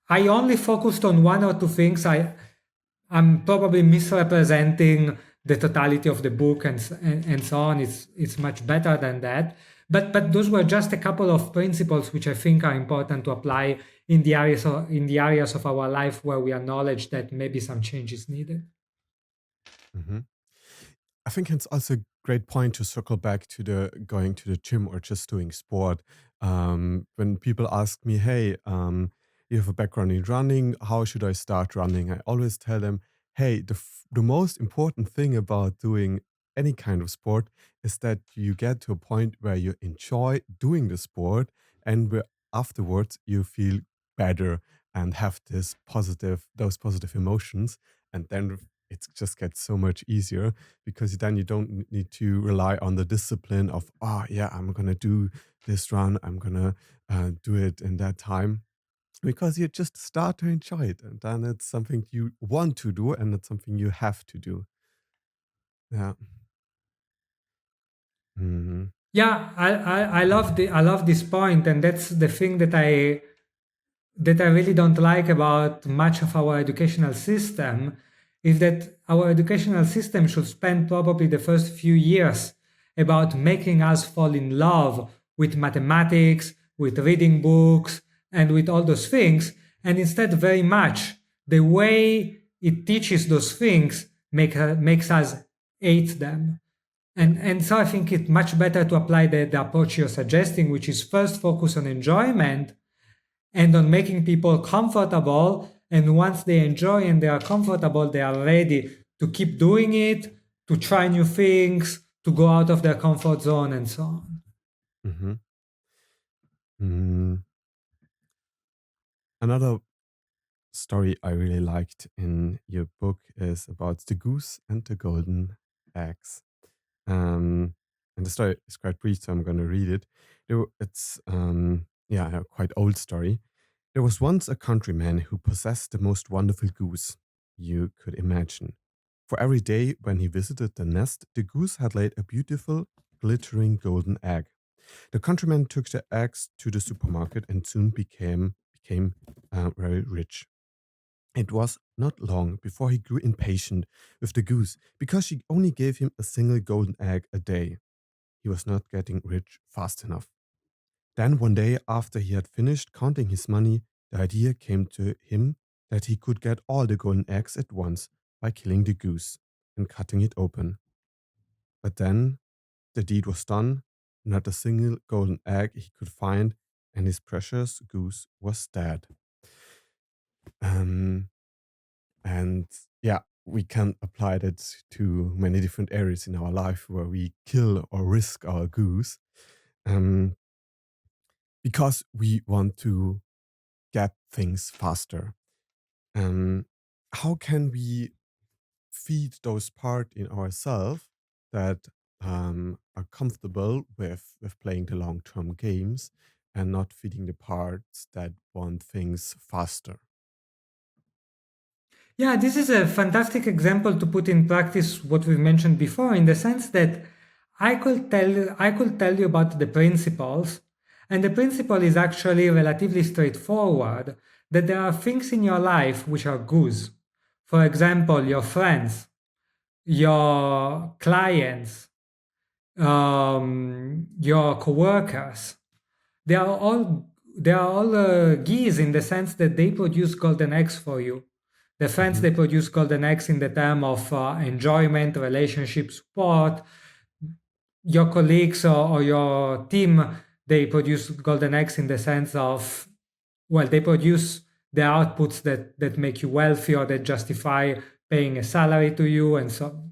I only focused on one or two things. I'm probably misrepresenting the totality of the book and so on. It's much better than that. But those were just a couple of principles which I think are important to apply in the areas of our life where we acknowledge that maybe some change is needed. Mhm. I think it's also a great point to circle back to the going to the gym or just doing sport. When people ask me, "Hey, you have a background in running. How should I start running?" I always tell them, "Hey, the most important thing about doing any kind of sport is that you get to a point where you enjoy doing the sport, and where afterwards you feel better and have those positive emotions, and then it just gets so much easier because then you don't need to rely on the discipline of, oh yeah, I'm gonna do this run, I'm gonna do it in that time, because you just start to enjoy it, and then it's something you want to do and it's something you have to do. Yeah. Hmm. Yeah, I love this point, and that's the thing that I really don't like about much of our educational system is that our educational system should spend probably the first few years about making us fall in love with mathematics, with reading books, and with all those things. And instead, very much the way it teaches those things makes us hate them. And so I think it's much better to apply the approach you're suggesting, which is first focus on enjoyment and on making people comfortable. And once they enjoy and they are comfortable, they are ready to keep doing it, to try new things, to go out of their comfort zone, and so on. Hmm. Mm. Another story I really liked in your book is about the goose and the golden eggs. And the story is quite brief, so I'm going to read it. It's yeah, a quite old story. There was once a countryman who possessed the most wonderful goose you could imagine. For every day when he visited the nest, the goose had laid a beautiful, glittering golden egg. The countryman took the eggs to the supermarket and soon became very rich. It was not long before he grew impatient with the goose because she only gave him a single golden egg a day. He was not getting rich fast enough. Then one day, after he had finished counting his money, the idea came to him that he could get all the golden eggs at once by killing the goose and cutting it open. But then the deed was done, not a single golden egg he could find, and his precious goose was dead. Um, and yeah, we can apply that to many different areas in our life where we kill or risk our goose. Um, because we want to get things faster. Um, how can we feed those parts in ourselves that are comfortable with playing the long term games and not feeding the parts that want things faster? Yeah, this is a fantastic example to put in practice what we've mentioned before, in the sense that I could tell you about the principles, and the principle is actually relatively straightforward. That there are things in your life which are goods. For example, your friends, your clients, your coworkers. They are all geese in the sense that they produce golden eggs for you. The friends, Hmm. they produce golden eggs in the term of enjoyment, relationship support. Your colleagues or your team, they produce golden eggs in the sense of, well, they produce the outputs that make you wealthy or that justify paying a salary to you, and so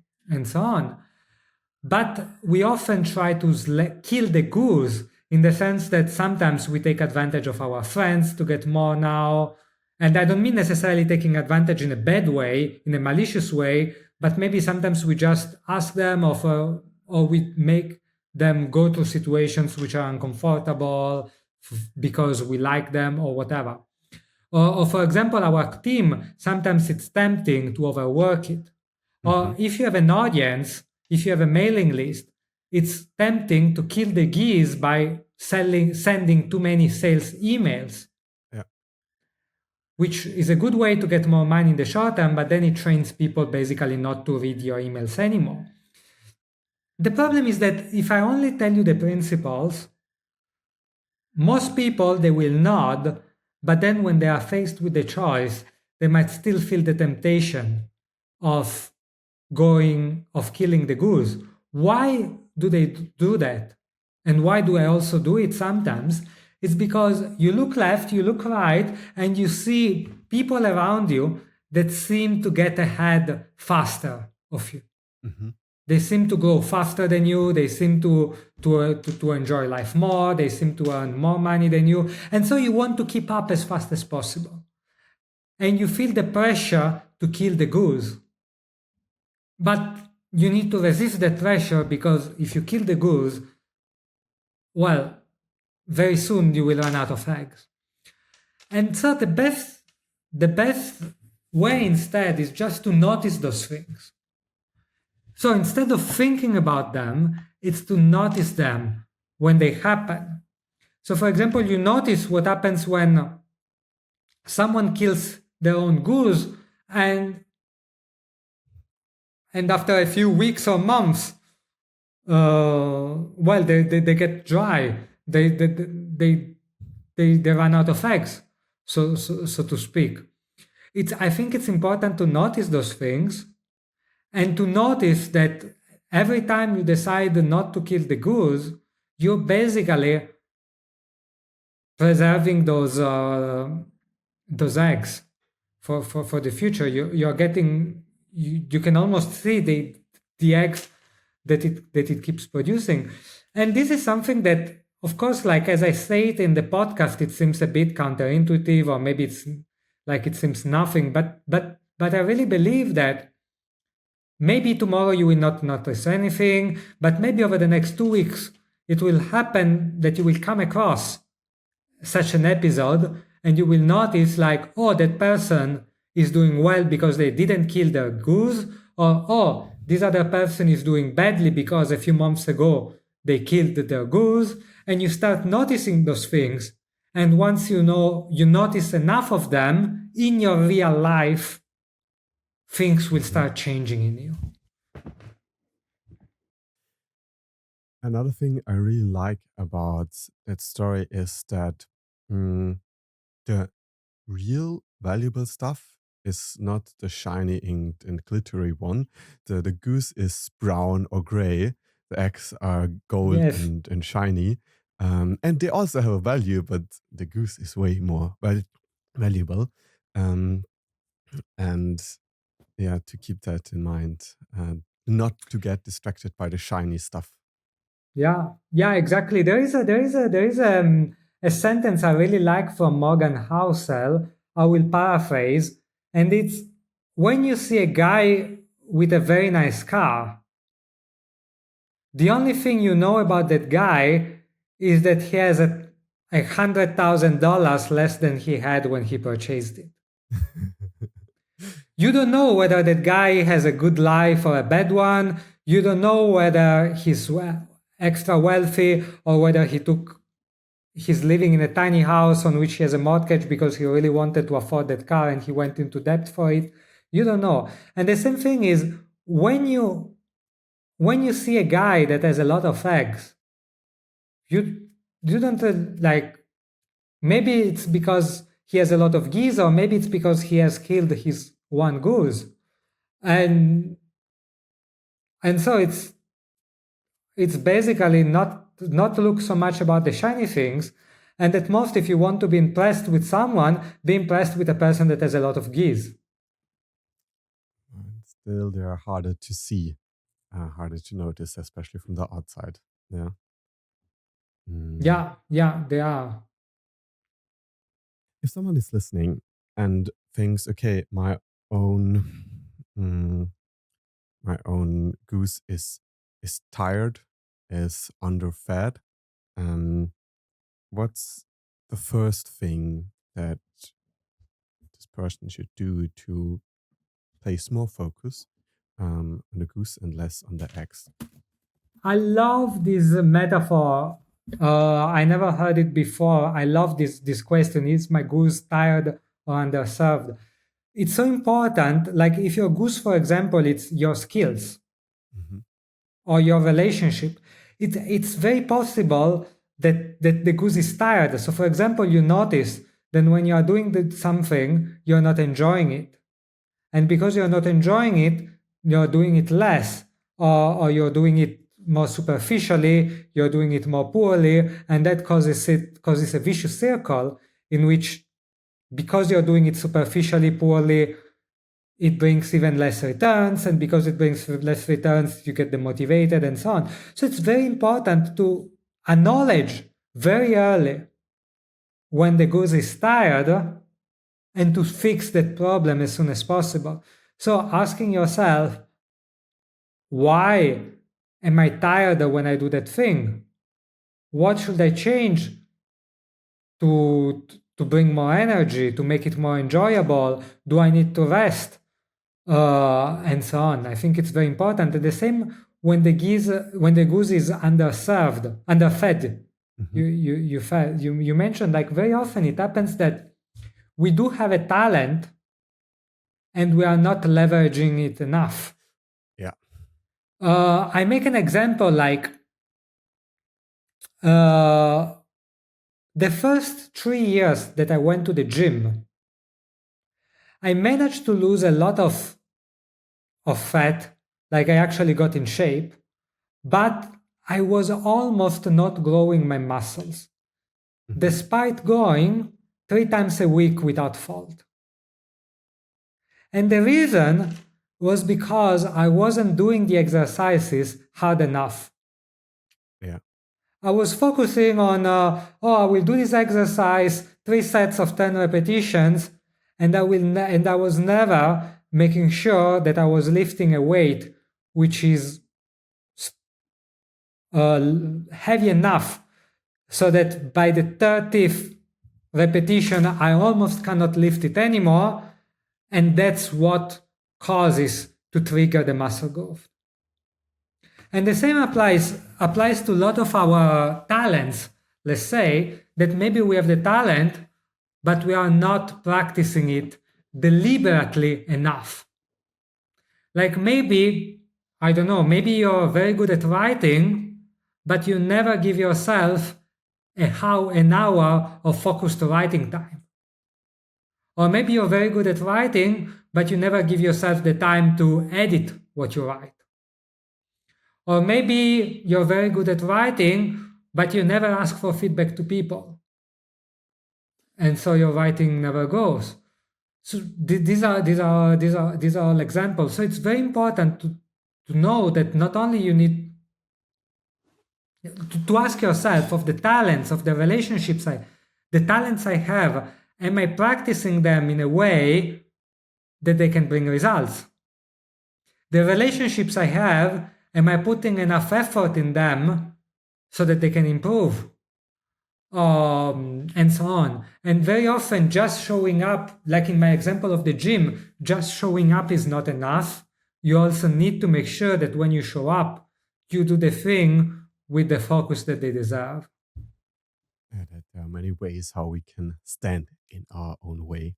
on. But we often try to kill the goose in the sense that sometimes we take advantage of our friends to get more now. And I don't mean necessarily taking advantage in a bad way, in a malicious way, but maybe sometimes we just ask them or we make them go through situations which are uncomfortable because we like them or whatever. Or for example, our team, sometimes it's tempting to overwork it. Hmm. Or if you have an audience, if you have a mailing list, it's tempting to kill the geese by sending too many sales emails, Yeah. which is a good way to get more money in the short term, but then it trains people basically not to read your emails anymore. The problem is that if I only tell you the principles, most people they will nod, but then when they are faced with the choice, they might still feel the temptation of of killing the goose. Why do they do that? And why do I also do it sometimes? It's because you look left, you look right, and you see people around you that seem to get ahead faster of you. Mhm. They seem to go faster than you. They seem to enjoy life more. They seem to earn more money than you. And so you want to keep up as fast as possible. And you feel the pressure to kill the goose. But you need to resist that pressure because if you kill the goose, well, very soon you will run out of eggs. And so the best way instead is just to notice those things. So instead of thinking about them, it's to notice them when they happen. So for example, you notice what happens when someone kills their own goose and after a few weeks or months, well, they get dry. They run out of eggs, so to speak. I think it's important to notice those things and to notice that every time you decide not to kill the goose, you're basically preserving those eggs for the future. You're getting you can almost see the eggs that it keeps producing, and this is something that, of course, like as I say it in the podcast, it seems a bit counterintuitive, or maybe it's like it seems nothing, but I really believe that maybe tomorrow you will not notice anything, but maybe over the next 2 weeks it will happen that you will come across such an episode and you will notice like, oh, that person is doing well because they didn't kill their goose, or oh, this other person is doing badly because a few months ago they killed their goose, and you start noticing those things. And once you notice enough of them in your real life, things will start changing in you. Another thing I really like about that story is that the real valuable stuff is not the shiny inked and glittery one. The goose is brown or gray. The eggs are gold Yes. and shiny. And they also have a value, but the goose is way more valuable. And yeah, to keep that in mind, not to get distracted by the shiny stuff. Yeah, exactly. There is a sentence I really like from Morgan Housel. I will paraphrase, and it's when you see a guy with a very nice car, the only thing you know about that guy is that he has $100,000 less than he had when he purchased it. You don't know whether that guy has a good life or a bad one. You don't know whether he's extra wealthy or whether he's living in a tiny house on which he has a mortgage because he really wanted to afford that car and he went into debt for it. You don't know. And the same thing is when you see a guy that has a lot of eggs, you don't like, maybe it's because he has a lot of geese, or maybe it's because he has killed his one goose. And so it's basically not to look so much about the shiny things, and at most, if you want to be impressed with someone, be impressed with a person that has a lot of geese. Still, they are harder to see, harder to notice, especially from the outside. Yeah. Yeah, they are. If someone is listening and thinks, okay, own my own goose is tired, is underfed, what's the first thing that this person should do to place more focus on the goose and less on the eggs? I love this metaphor. I never heard it before. I love this question. Is my goose tired or underserved? It's so important. Like if your goose, for example, it's your skills. Mhm. or your relationship, it's very possible that the goose is tired. So for example, you notice that when you are doing something, you're not enjoying it. And because you're not enjoying it, you're doing it less, or you're doing it more superficially, you're doing it more poorly, and that causes a vicious circle in which, because you're doing it superficially, poorly, it brings even less returns, and because it brings less returns, you get demotivated and so on. So it's very important to acknowledge very early when the goose is tired and to fix that problem as soon as possible. So asking yourself, why am I tired when I do that thing? What should I change to bring more energy, to make it more enjoyable? Do I need to rest? And so on. I think it's very important. And the same when the goose is underfed. Mm-hmm. You mentioned, like, very often it happens that we do have a talent and we are not leveraging it enough. Yeah. I make an example, like the first 3 years that I went to the gym, I managed to lose a lot of fat, like I actually got in shape, but I was almost not growing my muscles, despite going 3 times a week without fault. And the reason was because I wasn't doing the exercises hard enough. Yeah. I was focusing on, I will do this exercise, 3 sets of 10 repetitions, and I was never making sure that I was lifting a weight which is heavy enough so that by the 30th repetition I almost cannot lift it anymore, and that's what causes to trigger the muscle growth. And the same applies to a lot of our talents. Let's say that maybe we have the talent, but we are not practicing it deliberately enough. Like maybe, I don't know, maybe you're very good at writing, but you never give yourself an hour of focused writing time. Or maybe you're very good at writing, but you never give yourself the time to edit what you write. Or maybe you're very good at writing, but you never ask for feedback to people. And so your writing never goes. So these are all examples. So it's very important to know that not only you need to ask yourself of the talents, of the relationships the talents I have, am I practicing them in a way that they can bring results? The relationships I have, am I putting enough effort in them so that they can improve? And so on. And very often just showing up, like in my example of the gym, just showing up is not enough. You also need to make sure that when you show up, you do the thing with the focus that they deserve. Yeah, that there are many ways how we can stand in our own way.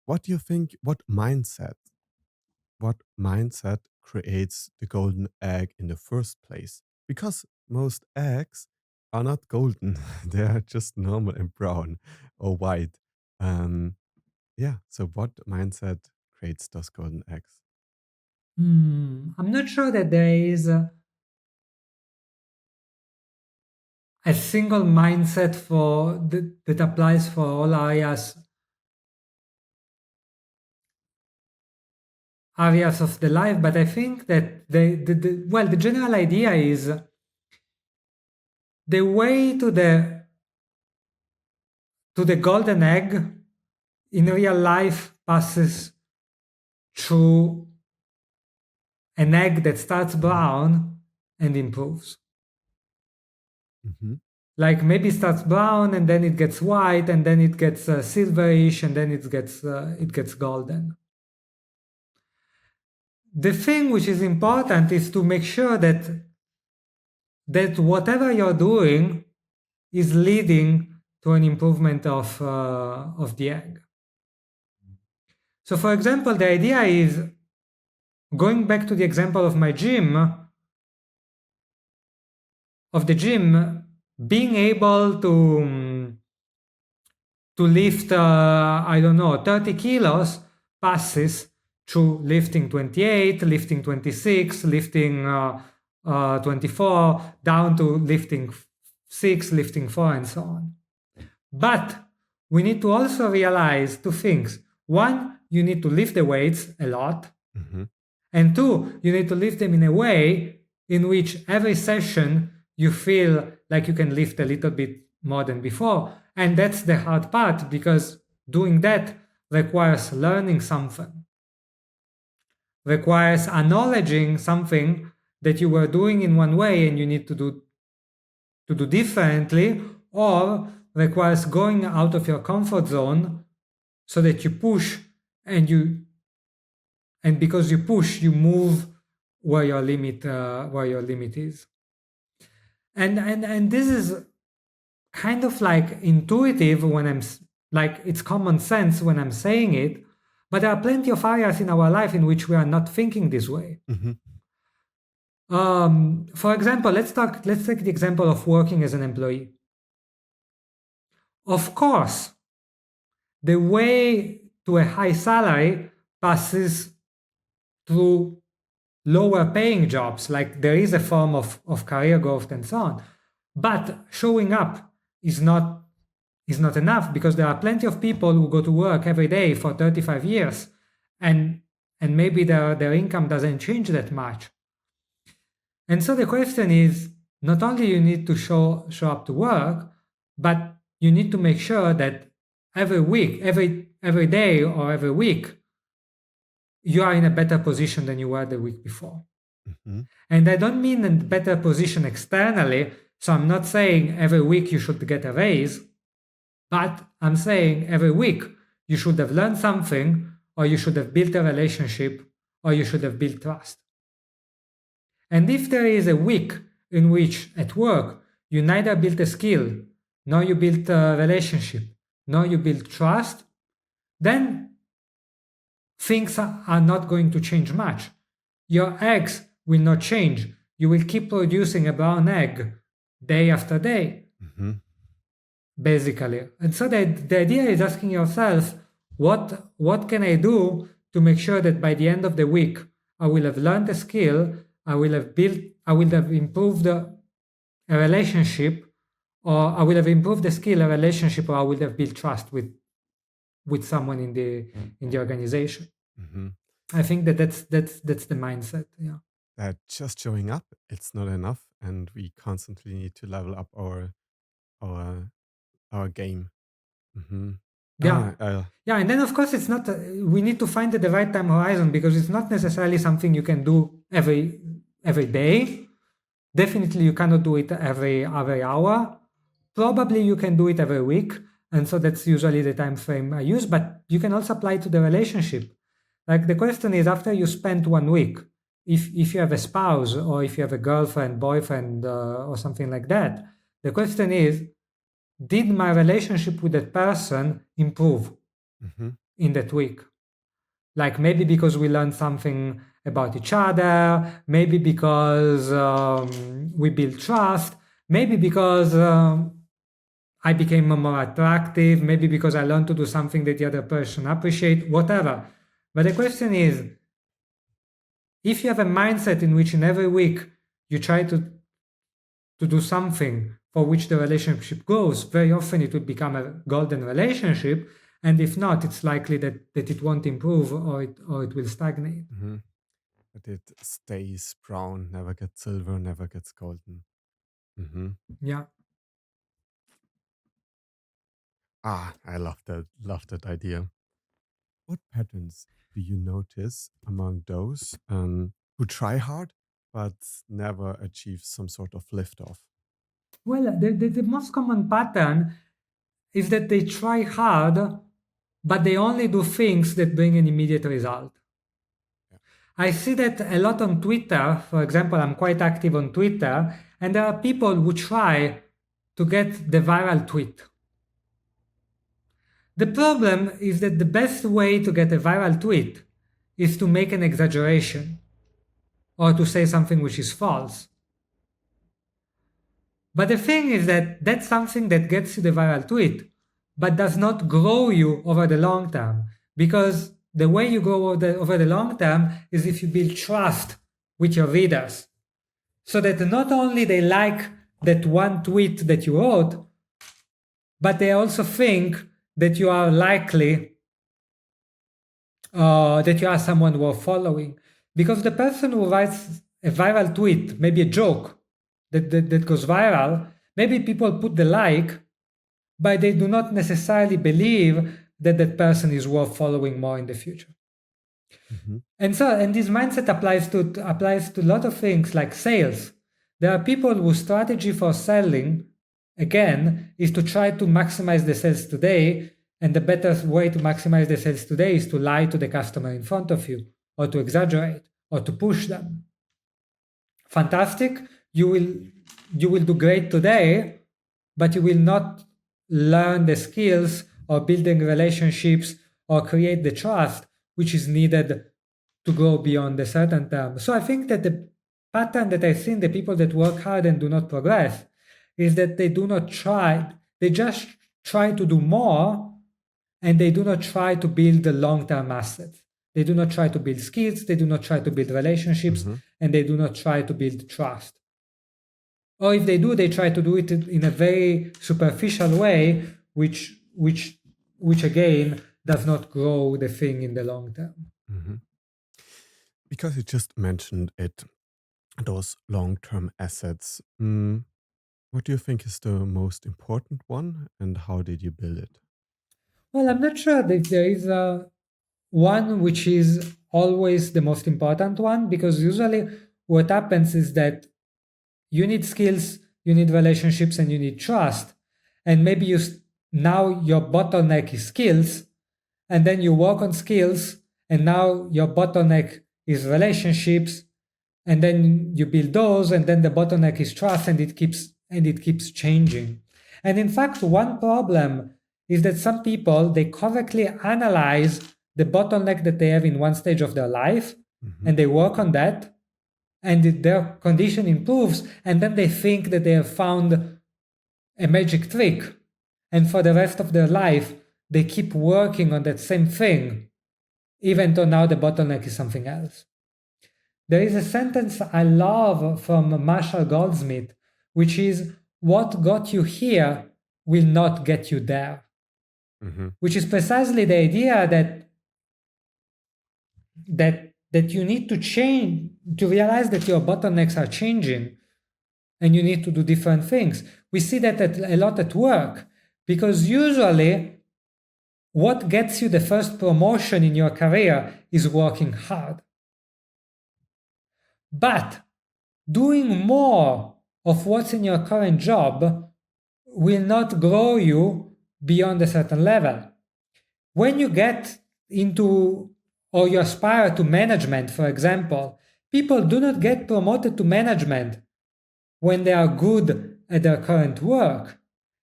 What do you think, what mindset creates the golden egg in the first place? Because most eggs are not golden. They are just normal and brown or white. Yeah, so what mindset creates those golden eggs? I'm not sure that there is a single mindset that applies for all areas of the life, but I think that the general idea is the way to the golden egg in real life passes through an egg that starts brown and improves. Mm-hmm. Like maybe it starts brown and then it gets white and then it gets silverish and then it gets golden. The thing which is important is to make sure that whatever you're doing is leading to an improvement of the egg. So for example, the idea is going back to the example of my gym, of the gym, being able to lift, I don't know, 30 kilos passes through lifting 28, lifting 26, lifting 24, down to lifting 6, lifting 4, and so on. But we need to also realize two things. One, you need to lift the weights a lot. Mm-hmm. And two, you need to lift them in a way in which every session you feel like you can lift a little bit more than before. And that's the hard part, because doing that requires learning something, requires acknowledging something that you were doing in one way and you need to do differently, or requires going out of your comfort zone so that you push and because you push, you move where your limit is. And this is kind of like intuitive when I'm like, it's common sense when I'm saying it, but there are plenty of areas in our life in which we are not thinking this way. Mm-hmm. For example, let's take the example of working as an employee. Of course, the way to a high salary passes through lower paying jobs, like there is a form of career growth and so on. But showing up is not enough, because there are plenty of people who go to work every day for 35 years and maybe their income doesn't change that much. And so the question is, not only you need to show up to work, but you need to make sure that every week, every day or every week, you are in a better position than you were the week before. Mm-hmm. And I don't mean a better position externally. So I'm not saying every week you should get a raise, but I'm saying every week you should have learned something, or you should have built a relationship, or you should have built trust. And if there is a week in which at work you neither built a skill, nor you built a relationship, nor you built trust, then things are not going to change much. Your eggs will not change. You will keep producing a brown egg day after day, Mm-hmm. basically. And so the idea is asking yourself, what can I do to make sure that by the end of the week, I will have learned a skill, I will have improved a relationship, or I will have improved the skill, a relationship, or I will have built trust with someone in the organization. Mm-hmm. I think that's the mindset. Yeah. That just showing up, it's not enough, and we constantly need to level up our game. Mm-hmm. Yeah. Yeah, and then of course it's not. We need to find the right time horizon, because it's not necessarily something you can do every day. Definitely, you cannot do it every hour. Probably you can do it every week, and so that's usually the time frame I use. But you can also apply to the relationship. Like, the question is, after you spend 1 week, if you have a spouse, or if you have a girlfriend, boyfriend, or something like that, the question is, did my relationship with that person improve Mm-hmm. in that week? Like, maybe because we learned something about each other, maybe because we built trust, maybe because I became more attractive, maybe because I learned to do something that the other person appreciates, whatever. But the question is, if you have a mindset in which in every week you try to do something for which the relationship grows, very often it will become a golden relationship. And if not, it's likely that it won't improve, or it will stagnate. Mm-hmm. But it stays brown, never gets silver, never gets golden. Mm-hmm. Yeah. I love that idea. What patterns do you notice among those who try hard but never achieve some sort of liftoff? Well, the most common pattern is that they try hard, but they only do things that bring an immediate result. Yeah. I see that a lot on Twitter. For example, I'm quite active on Twitter, and there are people who try to get the viral tweet. The problem is that the best way to get a viral tweet is to make an exaggeration or to say something which is false. But the thing is that that's something that gets you the viral tweet, but does not grow you over the long term. Because the way you grow over the long term is if you build trust with your readers. So that not only they like that one tweet that you wrote, but they also think that you are likely, that you are someone worth following. Because the person who writes a viral tweet, maybe a joke that goes viral, maybe people put the like, but they do not necessarily believe that that person is worth following more in the future. Mm-hmm. And this mindset applies to a lot of things like sales. There are people whose strategy for selling, again, is to try to maximize the sales today. And the better way to maximize the sales today is to lie to the customer in front of you, or to exaggerate, or to push them. Fantastic. You will do great today, but you will not learn the skills or building relationships or create the trust which is needed to grow beyond a certain term. So I think that the pattern that I see in the people that work hard and do not progress is that they do not try, they just try to do more, and they do not try to build the long-term assets. They do not try to build skills, they do not try to build relationships, and they do not try to build trust. Or if they do, they try to do it in a very superficial way, which again does not grow the thing in the long term. Mm-hmm. Because you just mentioned it, those long-term assets. What do you think is the most important one, and how did you build it? Well, I'm not sure that there is one which is always the most important one, because usually what happens is that you need skills, you need relationships, and you need trust. And maybe now your bottleneck is skills, and then you work on skills, and now your bottleneck is relationships, and then you build those, and then the bottleneck is trust, and it keeps changing. And in fact, one problem is that some people, they correctly analyze the bottleneck that they have in one stage of their life, and they work on that, and their condition improves, and then they think that they have found a magic trick. And for the rest of their life, they keep working on that same thing, even though now the bottleneck is something else. There is a sentence I love from Marshall Goldsmith, which is, "What got you here will not get you there." Which is precisely the idea that you need to change, to realize that your bottlenecks are changing, and you need to do different things. We see that a lot at work, because usually what gets you the first promotion in your career is working hard. But doing more of what's in your current job will not grow you beyond a certain level. When you get into, or you aspire to management, for example, people do not get promoted to management when they are good at their current work.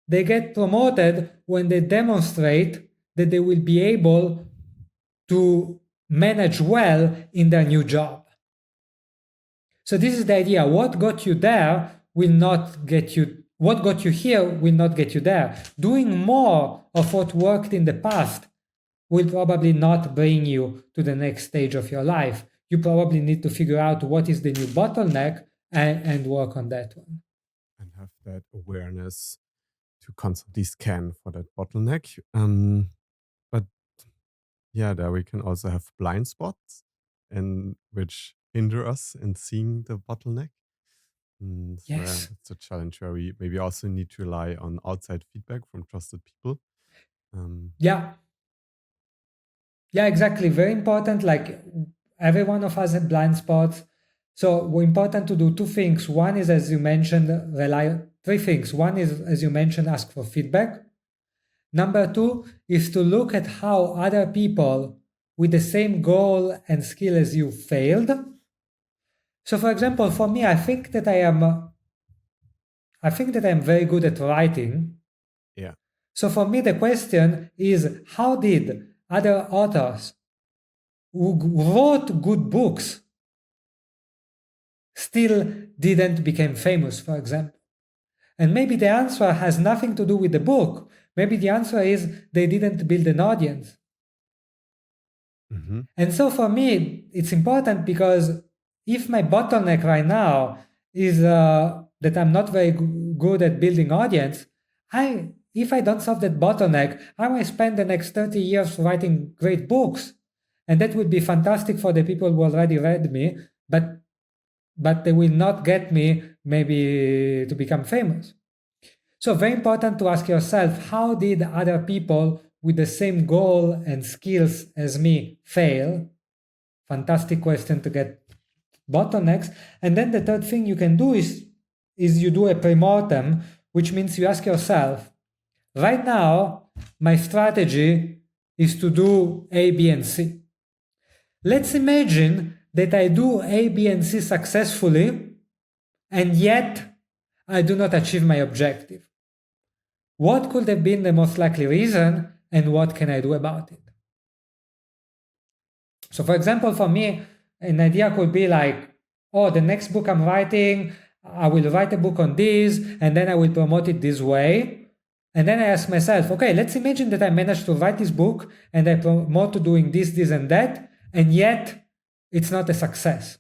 They get promoted when they demonstrate that they will be able to manage well in their new job. So this is the idea. What got you there will not get you, what got you here will not get you there. Doing more of what worked in the past will probably not bring you to the next stage of your life. You probably need to figure out what is the new bottleneck and work on that one. And have that awareness to constantly scan for that bottleneck. But yeah, there we can also have blind spots, and which hinder us in seeing the bottleneck. So Yes. it's a challenge where we maybe also need to rely on outside feedback from trusted people. Yeah, exactly. Very important. Like, every one of us has blind spots. So we're important to do two things. One is, as you mentioned, three things. One is, as you mentioned, ask for feedback. Number two is to look at how other people with the same goal and skill as you failed. So for example, for me, I think that I am very good at writing. Yeah. So for me, the question is, how did other authors who wrote good books still didn't become famous, for example. And maybe the answer has nothing to do with the book. Maybe the answer is they didn't build an audience. Mm-hmm. And so for me, it's important because if my bottleneck right now is that I'm not very good at building audience, if I don't solve that bottleneck, I might spend the next 30 years writing great books. And that would be fantastic for the people who already read me, but they will not get me maybe to become famous. So very important to ask yourself, how did other people with the same goal and skills as me fail? Fantastic question to get bottlenecks. And then the third thing you can do is you do a pre-mortem, which means you ask yourself, right now, my strategy is to do A, B, and C. Let's imagine that I do A, B, and C successfully, and yet I do not achieve my objective. What could have been the most likely reason, and what can I do about it? So for example, for me, an idea could be like, oh, the next book I'm writing, I will write a book on this, and then I will promote it this way. And then I ask myself, okay, let's imagine that I managed to write this book and I promote to doing this, this, and that, and yet it's not a success.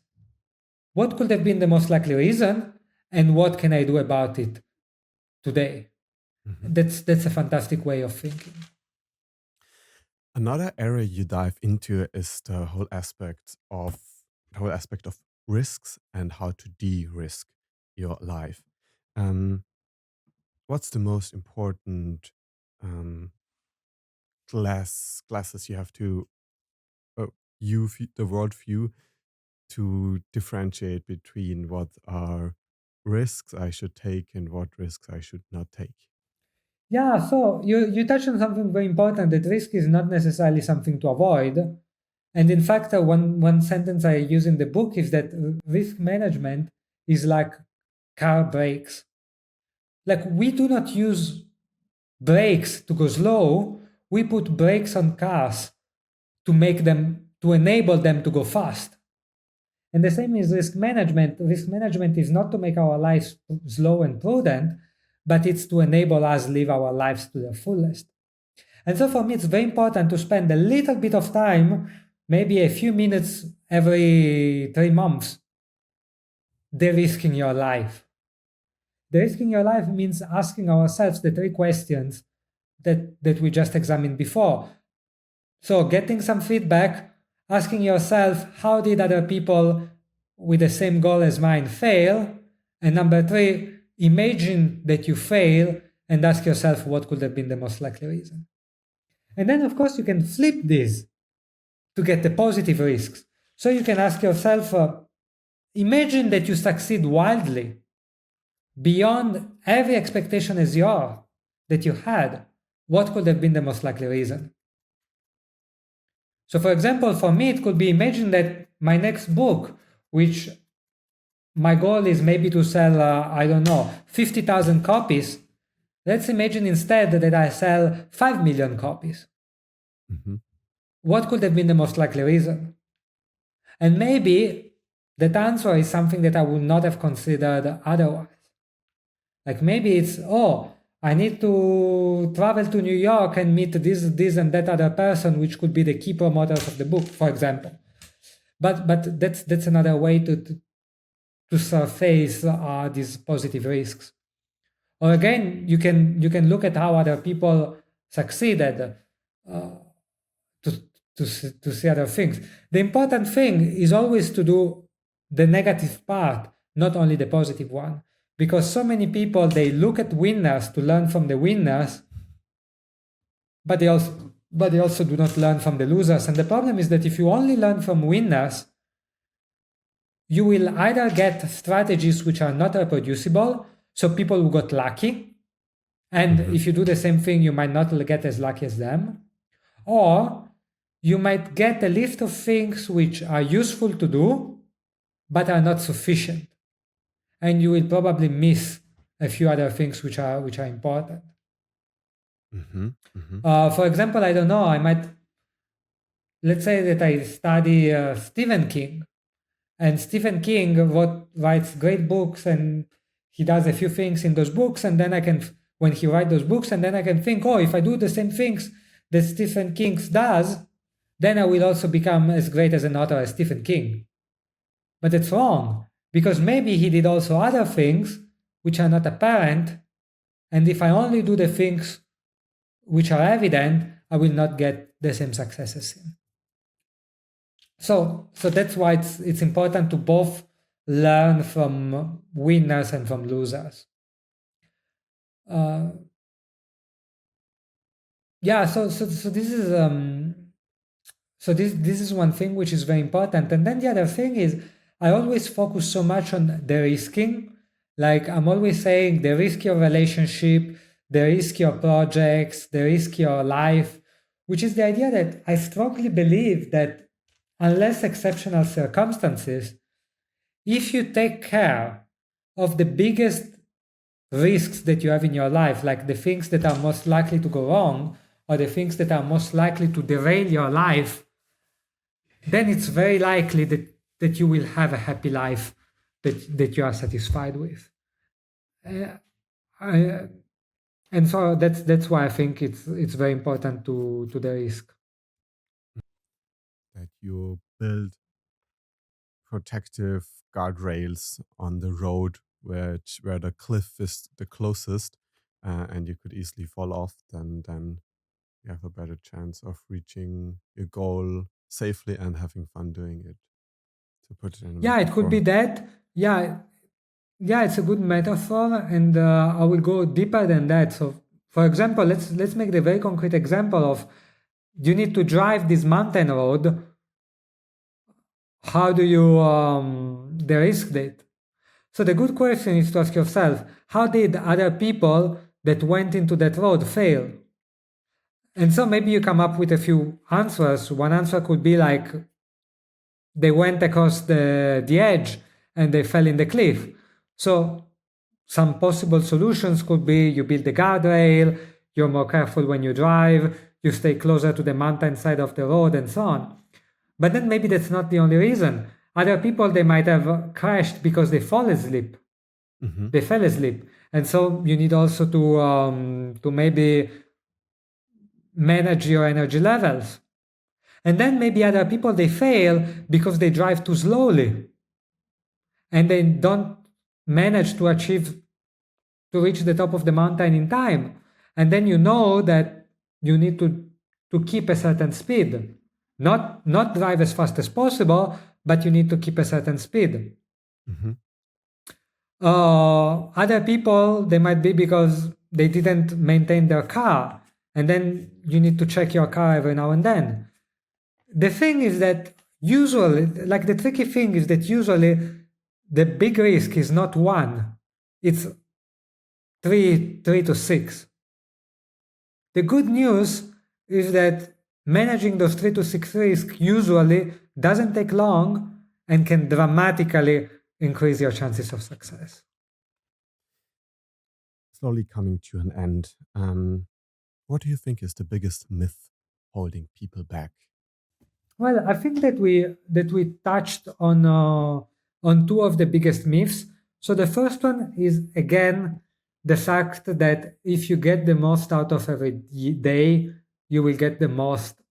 What could have been the most likely reason, and what can I do about it today? Mm-hmm. That's a fantastic way of thinking. Another area you dive into is the whole aspect of risks and how to de-risk your life. What's the most important glasses you have to the world view to differentiate between what are risks I should take and what risks I should not take? Yeah, so you touched on something very important, that risk is not necessarily something to avoid. And in fact, one sentence I use in the book is that risk management is like car brakes. Like, we do not use brakes to go slow, we put brakes on cars to enable them to go fast. And the same is risk management. Risk management is not to make our lives slow and prudent, but it's to enable us live our lives to the fullest. And so for me, it's very important to spend a little bit of time, maybe a few minutes every 3 months, de-risking your life. De-risking your life means asking ourselves the 3 questions that we just examined before. So getting some feedback, asking yourself, how did other people with the same goal as mine fail? And number 3, imagine that you fail and ask yourself what could have been the most likely reason. And then, of course, you can flip this to get the positive risks. So you can ask yourself, imagine that you succeed wildly, beyond every expectation as that you had. What could have been the most likely reason? So for example, for me, it could be, imagine that my next book, which my goal is maybe to sell, 50,000 copies. Let's imagine instead that I sell 5 million copies. Mm-hmm. What could have been the most likely reason? And maybe that answer is something that I would not have considered otherwise. Like maybe it's, I need to travel to New York and meet this and that other person, which could be the key promoters of the book, for example. But that's another way to surface these positive risks. Or again, you can look at how other people succeeded to see other things. The important thing is always to do the negative part, not only the positive one. Because so many people, they look at winners to learn from the winners, but they also do not learn from the losers. And the problem is that if you only learn from winners, you will either get strategies which are not reproducible, so people who got lucky, and if you do the same thing, you might not get as lucky as them, or you might get a list of things which are useful to do, but are not sufficient. And you will probably miss a few other things which are important. For example, I don't know, I might let's say that I study Stephen King, and Stephen King writes great books, and he does a few things in those books, and then I can, when he writes those books, and then I can think, oh, if I do the same things that Stephen King does, then I will also become as great as an author as Stephen King. But it's wrong, because maybe he did also other things which are not apparent, and if I only do the things which are evident, I will not get the same success as him. So that's why it's important to both learn from winners and from losers. Yeah, so this is this is one thing which is very important. And then the other thing is I always focus so much on the risking. Like I'm always saying the risk your relationship, the risk your projects, the risk your life, which is the idea that I strongly believe that unless exceptional circumstances, if you take care of the biggest risks that you have in your life, like the things that are most likely to go wrong, or the things that are most likely to derail your life, then it's very likely that you will have a happy life that you are satisfied with. And so that's why I think it's very important to the risk. That you build protective guardrails on the road where the cliff is the closest, and you could easily fall off, then you have a better chance of reaching your goal safely and having fun doing it. To put it in a Yeah, it could be that. Yeah, it's a good metaphor, and I will go deeper than that. So, for example, let's make the very concrete example of you need to drive this mountain road. How do you de-risk it? So the good question is to ask yourself, how did other people that went into that road fail? And so maybe you come up with a few answers. One answer could be like, they went across the edge and they fell in the cliff. So some possible solutions could be you build a guardrail, you're more careful when you drive, you stay closer to the mountainside of the road, and so on. But then maybe that's not the only reason. Other people, they might have crashed because they fall asleep. Mm-hmm. They fell asleep. And so you need also to maybe manage your energy levels. And then maybe other people, they fail because they drive too slowly. And they don't manage to reach the top of the mountain in time. And then you know that you need to keep a certain speed. Not drive as fast as possible, but you need to keep a certain speed. Mm-hmm. Other people, they might be because they didn't maintain their car, and then you need to check your car every now and then. The thing is that usually, like the tricky thing is that usually the big risk is not one, it's 3 to 6. The good news is that managing those 3 to 6 risks usually doesn't take long and can dramatically increase your chances of success. Slowly coming to an end, what do you think is the biggest myth holding people back? Well, I think that we touched on 2 of the biggest myths. So the first one is, again, the fact that if you get the most out of every day, you will get the most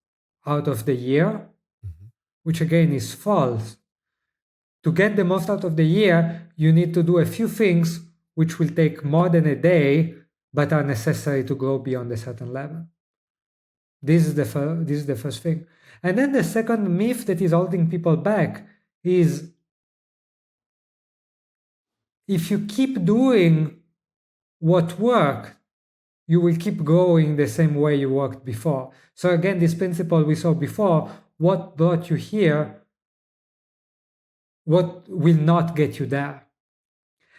out of the year, mm-hmm. which again is false. To get the most out of the year, you need to do a few things which will take more than a day, but are necessary to grow beyond a certain level. This is the first thing. And then the second myth that is holding people back is if you keep doing what worked, you will keep going the same way you worked before. So again, this principle we saw before, what brought you here, what will not get you there.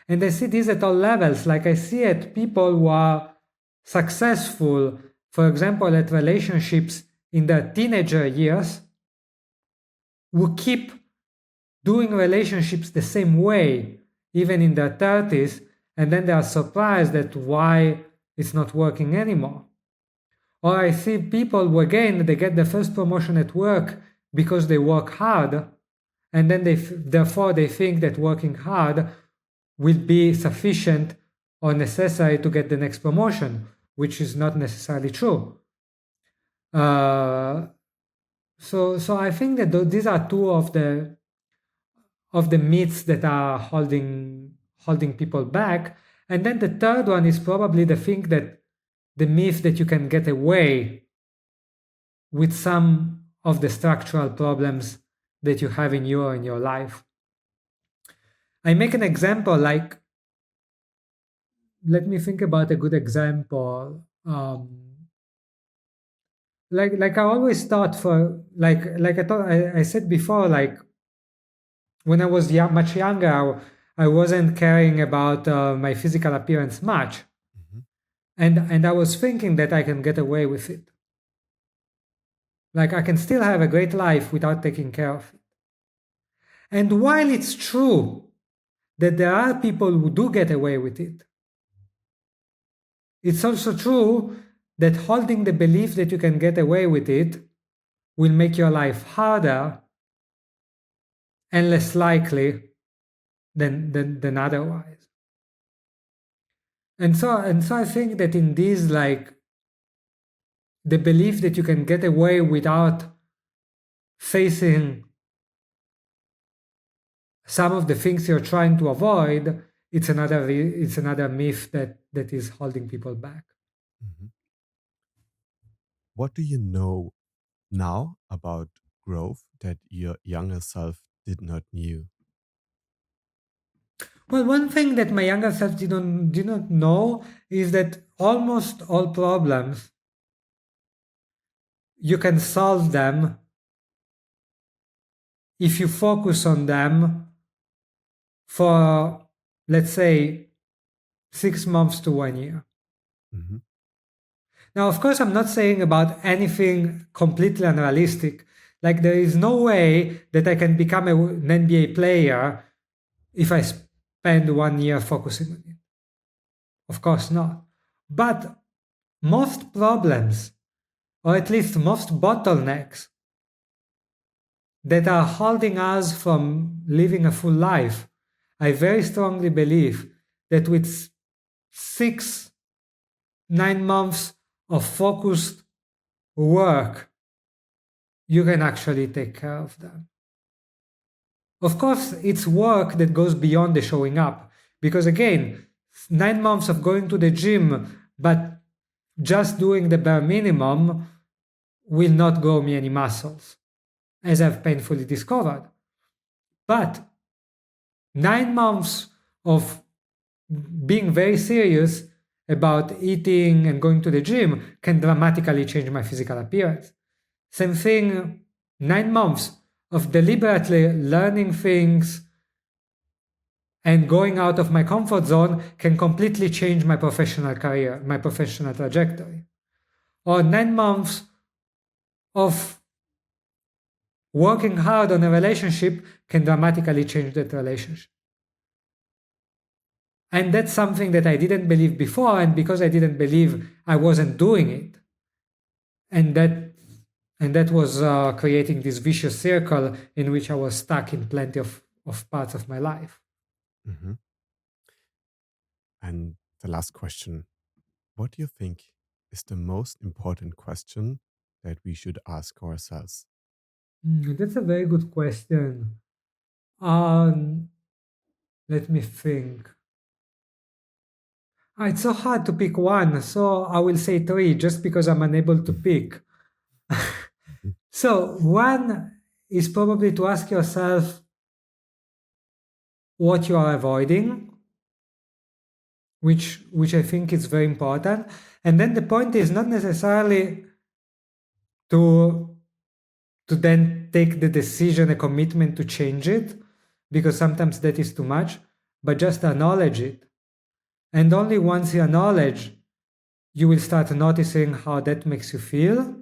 And I see this at all levels. Like I see it, people who are successful, for example, at relationships in their teenager years, who keep doing relationships the same way, even in their 30s, and then they are surprised at why it's not working anymore. Or I see people who, again, they get their first promotion at work because they work hard, and then therefore they think that working hard will be sufficient or necessary to get the next promotion, which is not necessarily true. So I think that these are two of the myths that are holding people back. And then the third one is probably the myth that you can get away with some of the structural problems that you have in your life. I make an example, like, let me think about a good example. Like I always thought I said before, like when I was much younger, I wasn't caring about my physical appearance much. And I was thinking that I can get away with it. Like I can still have a great life without taking care of it. And while it's true that there are people who do get away with it, it's also true that holding the belief that you can get away with it will make your life harder and less likely than otherwise. And so I think that in these, like, the belief that you can get away without facing some of the things you're trying to avoid, it's another myth that is holding people back. Mm-hmm. What do you know now about growth that your younger self did not knew? Well, one thing that my younger self did not know is that almost all problems, you can solve them if you focus on them for, let's say, 6 months to 1 year. Mm-hmm. Now, of course, I'm not saying about anything completely unrealistic. Like, there is no way that I can become an NBA player if I spend 1 year focusing on it. Of course not. But most problems, or at least most bottlenecks, that are holding us from living a full life, I very strongly believe that with 6-9 months of focused work, you can actually take care of them. Of course, it's work that goes beyond the showing up, because again, 9 months of going to the gym, but just doing the bare minimum will not grow me any muscles, as I've painfully discovered. But 9 months of being very serious about eating and going to the gym can dramatically change my physical appearance. Same thing, 9 months of deliberately learning things and going out of my comfort zone can completely change my professional career, my professional trajectory. Or 9 months of working hard on a relationship can dramatically change that relationship. And that's something that I didn't believe before, and because I didn't believe, I wasn't doing it. And that was creating this vicious circle in which I was stuck in plenty of parts of my life. Mm-hmm. And the last question, what do you think is the most important question that we should ask ourselves? That's a very good question. Let me think. It's so hard to pick one, so I will say 3 just because I'm unable to pick. So one is probably to ask yourself what you are avoiding, which I think is very important. And then the point is not necessarily to then take the decision, a commitment to change it, because sometimes that is too much, but just acknowledge it. And only once you acknowledge, you will start noticing how that makes you feel,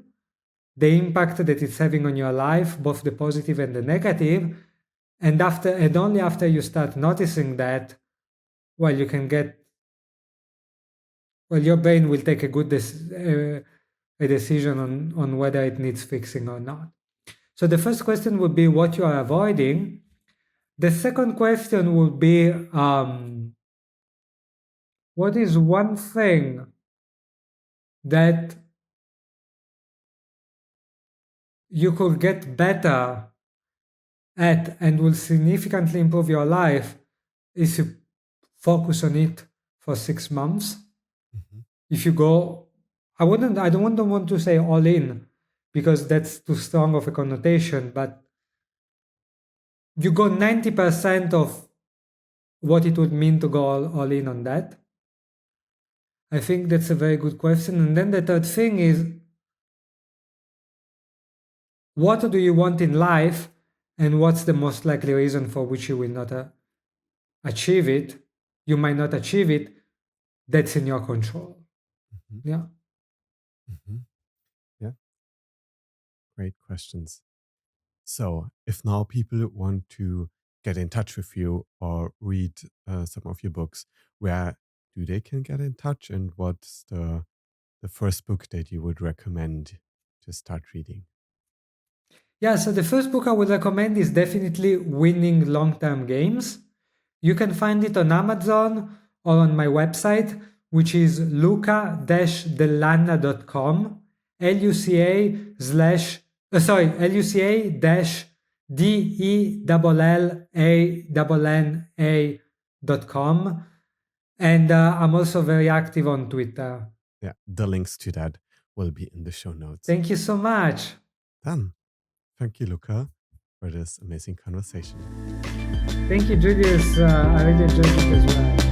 the impact that it's having on your life, both the positive and the negative. And only after you start noticing that, well, your brain will take a a decision on whether it needs fixing or not. So the first question would be what you are avoiding. The second question would be what is one thing that you could get better at and will significantly improve your life if you focus on it for 6 months. If you go, I don't want to say all in because that's too strong of a connotation, but you go 90% of what it would mean to go all in on that. I think that's a very good question. And then the third thing is, what do you want in life and what's the most likely reason for which you will not achieve it? You might not achieve it. That's in your control. Yeah. Yeah. Great questions. So, if now people want to get in touch with you or read some of your books, where do they can get in touch, and what's the first book that you would recommend to start reading? Yeah, so the first book I would recommend is definitely Winning Long-Term Games. You can find it on Amazon or on my website, which is luca-dellanna.com, luca-dellanna.com. And I'm also very active on Twitter. Yeah, the links to that will be in the show notes. Thank you so much. Done. Thank you, Luca, for this amazing conversation. Thank you, Julius. I really enjoyed it as well.